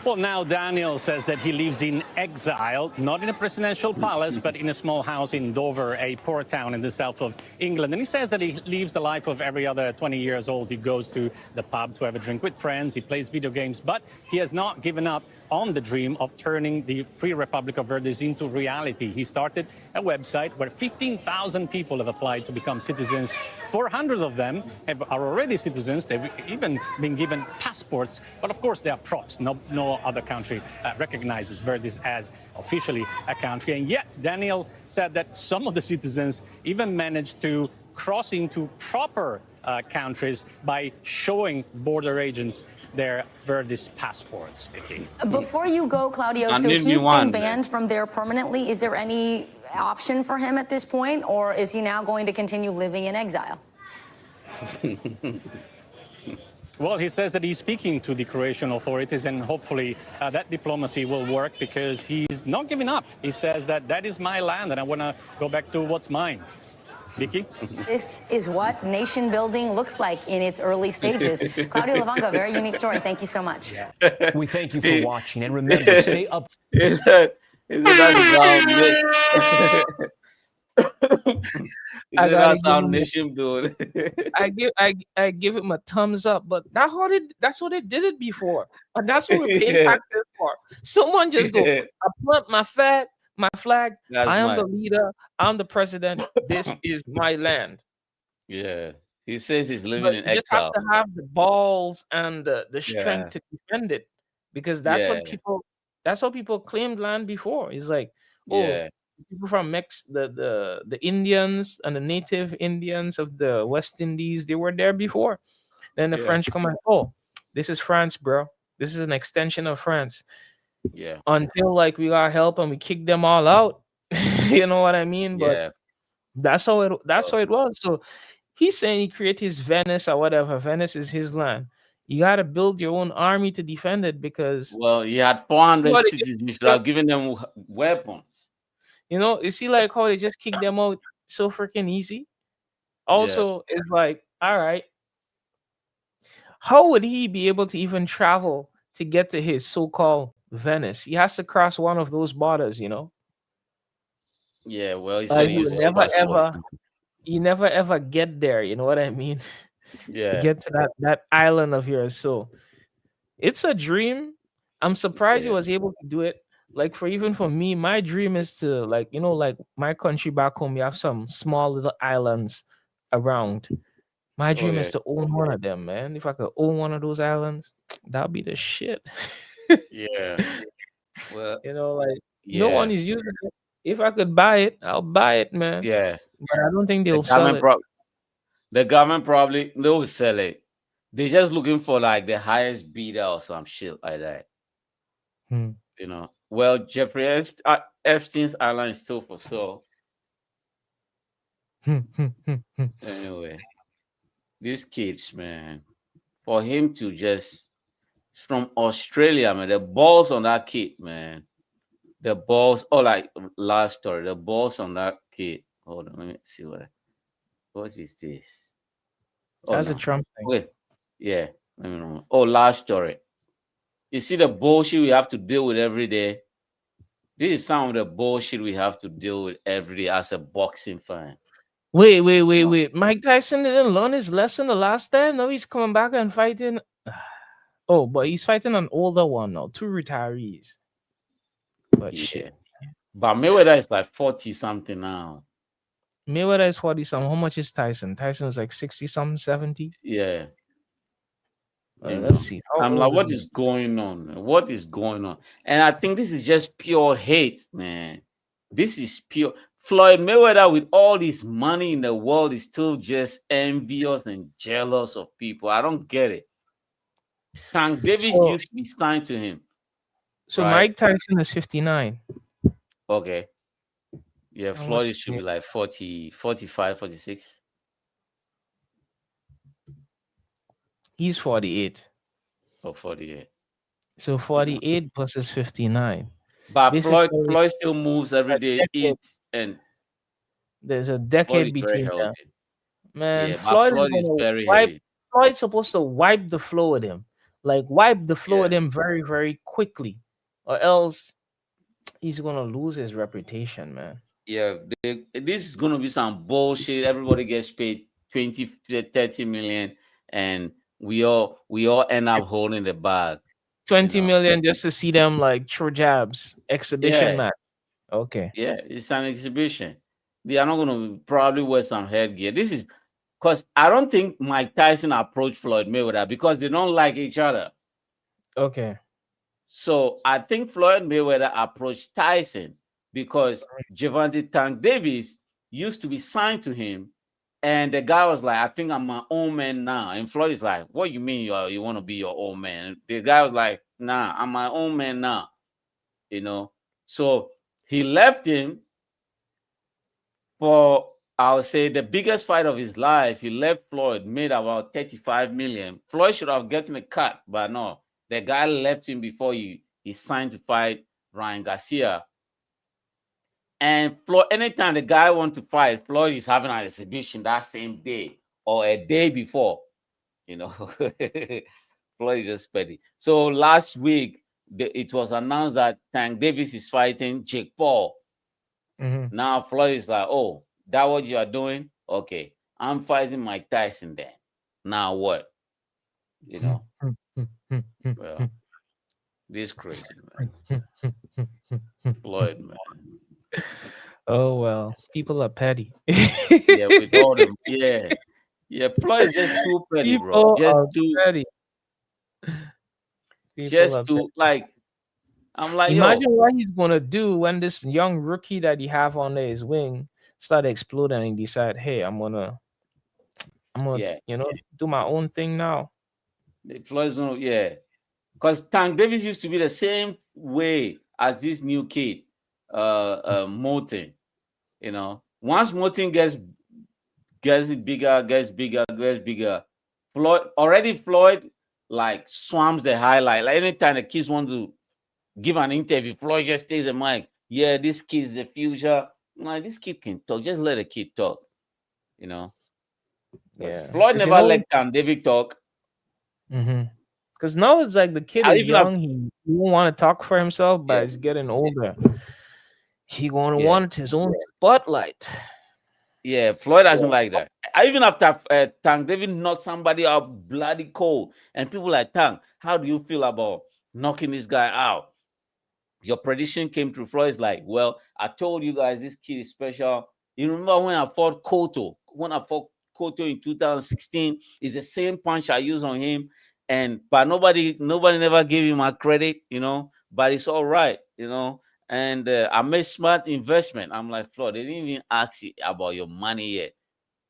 Well, now Daniel says that he lives in exile, not in a presidential palace, but in a small house in Dover, a poor town in the south of England. And he says that he lives the life of every other 20 years old. He goes to the pub to have a drink with friends. He plays video games, but he has not given up on the dream of turning the Free Republic of Verdes into reality. He started a website where 15,000 people have applied to become citizens. 400 of them are already citizens. They've even been given passports. But of course, they are props. No other country recognizes Verdes as officially a country. And yet, Daniel said that some of the citizens even managed to cross into proper countries by showing border agents their Verdes passports. Vicky. Before you go, Claudio, so he's been banned from there permanently. Is there any option for him at this point, or is he now going to continue living in exile? Well, he says that he's speaking to the Croatian authorities, and hopefully that diplomacy will work, because he's not giving up. He says that is my land and I want to go back to what's mine. Vicky? This is what nation building looks like in its early stages. Claudio Luvanga, very unique story. Thank you so much. We thank you for watching, and remember, stay up. That's how nation build. I give him a thumbs up, but that's what they did it before, and that's what we're paying taxes for. Someone just go, I plant my flag. I am the leader. I'm the president. This is my land. Yeah, he says he's living But in you just exile. have to have the balls and the strength to defend it, because that's what people claimed land before. It's like, people from the Indians and the native Indians of the West Indies, they were there before. Then the French come and, this is France, bro. This is an extension of France. Yeah. Until like we got help and we kicked them all out. You know what I mean? But that's how it was. So he's saying he created his Venice or whatever. Venice is his land. You got to build your own army to defend it, because he had 400 cities. You should have given them weapons. You see like how they just kicked them out so freaking easy. Also, it's like, all right, how would he be able to even travel to get to his so-called Venice? He has to cross one of those borders, Yeah, well, he said he uses you never ever get there. You know what I mean? Yeah. To get to that island of yours. So it's a dream. I'm surprised he was able to do it. Like for me, my dream is to like my country back home. You have some small little islands around. My dream is to own one of them, man. If I could own one of those islands, that'd be the shit. Yeah. Well, no one is using it. If I could buy it, I'll buy it, man. Yeah. But I don't think they'll sell it. The government probably will sell it. They're just looking for like the highest bidder or some shit like that. Well, Jeffrey Epstein's island is still for sale. Anyway, these kids, man, for him to just from Australia, man, the balls on that kid, man. The balls, like last story, the balls on that kid. Hold on, let me see what is this? That's a Trump thing. Wait, yeah, let me know. Last story. You see the bullshit we have to deal with every day. This is some of the bullshit we have to deal with every day as a boxing fan. Wait. Mike Tyson didn't learn his lesson the last time. Now he's coming back and fighting. But he's fighting an older one now. 2 retirees. But shit. But Mayweather is like 40 something now. Mayweather is 40 something. How much is Tyson? Tyson is like 60 something, 70. Yeah. Let's see. I'm like, what is going on? What is going on? And I think this is just pure hate, man. This is pure. Floyd Mayweather, with all this money in the world, is still just envious and jealous of people. I don't get it. Tank Davis used to be signed to him. So right? Mike Tyson is 59. Okay. Yeah, Floyd should be like 40, 45, 46. He's 48. Oh, 48. So 48 versus 59. But Floyd still moves every day, eats, and there's a decade between them. Man, yeah, Floyd is very heavy. Floyd's supposed to wipe the floor with him. Like wipe the floor with him very, very quickly. Or else he's gonna lose his reputation, man. Yeah, this is gonna be some bullshit. Everybody gets paid 20, 30 million, and we all end up holding the bag. 20 million just to see them like throw jabs, exhibition match. Okay. Yeah, it's an exhibition. They are not gonna probably wear some headgear. This is because I don't think Mike Tyson approached Floyd Mayweather because they don't like each other. Okay. So I think Floyd Mayweather approached Tyson because Gervonta Tank Davis used to be signed to him And the guy was like, I think I'm my own man now. And Floyd is like, what you mean you want to be your own man? The guy was like, nah, I'm my own man now. So he left him for, I would say, the biggest fight of his life. He left Floyd, made about 35 million. Floyd should have gotten a cut, but no. The guy left him before he signed to fight Ryan Garcia. And Floyd, anytime the guy wants to fight, Floyd is having an exhibition that same day or a day before. Floyd is just petty. So last week, it was announced that Tank Davis is fighting Jake Paul. Mm-hmm. Now Floyd is like, oh, that what you are doing? Okay, I'm fighting Mike Tyson then. Now what? Well, this crazy, man. Floyd, man. Oh well, people are petty. Yeah, with all them. Yeah. Floyd is just too petty, bro. Just too petty. Just too like. I'm like, imagine what he's gonna do when this young rookie that he have under his wing start exploding and decide, hey, I'm gonna do my own thing now. Floyd's because Tank Davis used to be the same way as this new kid, Moulton. Once Moulton gets bigger. Floyd like swams the highlight. Like anytime the kids want to give an interview, Floyd just takes the mic. Yeah, this kid is the future. Like, this kid can talk. Just let the kid talk. Floyd never let Tank Davis talk. Because now it's like the kid is young. He won't want to talk for himself, but he's getting older. He gonna want his own spotlight. Yeah, Floyd doesn't like that. Even after Tank Davis knocked somebody out bloody cold, and people like, Tank, how do you feel about knocking this guy out? Your prediction came true. Floyd's like, well, I told you guys this kid is special. You remember when I fought Cotto? When I fought Cotto in 2016, it's the same punch I used on him, but nobody never gave him my credit, But it's all right, And I made smart investment. I'm like, Floyd, they didn't even ask you about your money yet.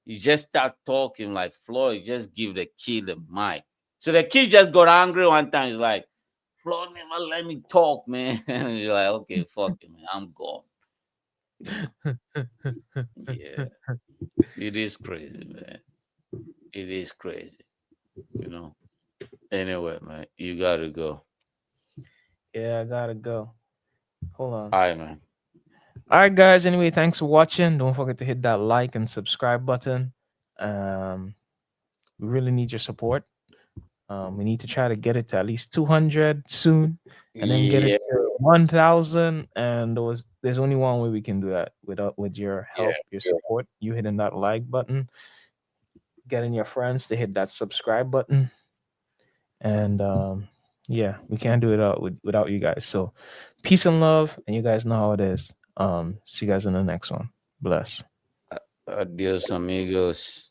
You just start talking like, Floyd, just give the kid the mic. So the kid just got angry one time. He's like, Floyd never let me talk, man. And you're like, okay, fuck it, man. I'm gone. Yeah. It is crazy, man. It is crazy. Anyway, man, you gotta go. Yeah, I gotta go. Hold on. All right, man. All right, guys. Anyway, thanks for watching. Don't forget to hit that like and subscribe button. We really need your support. We need to try to get it to at least 200 soon, and then get it to 1,000. And there's only one way we can do that with your help, your support. You hitting that like button, getting your friends to hit that subscribe button, and we can't do it without you guys. So peace and love, and you guys know how it is. See you guys in the next one. Bless. Adios, amigos.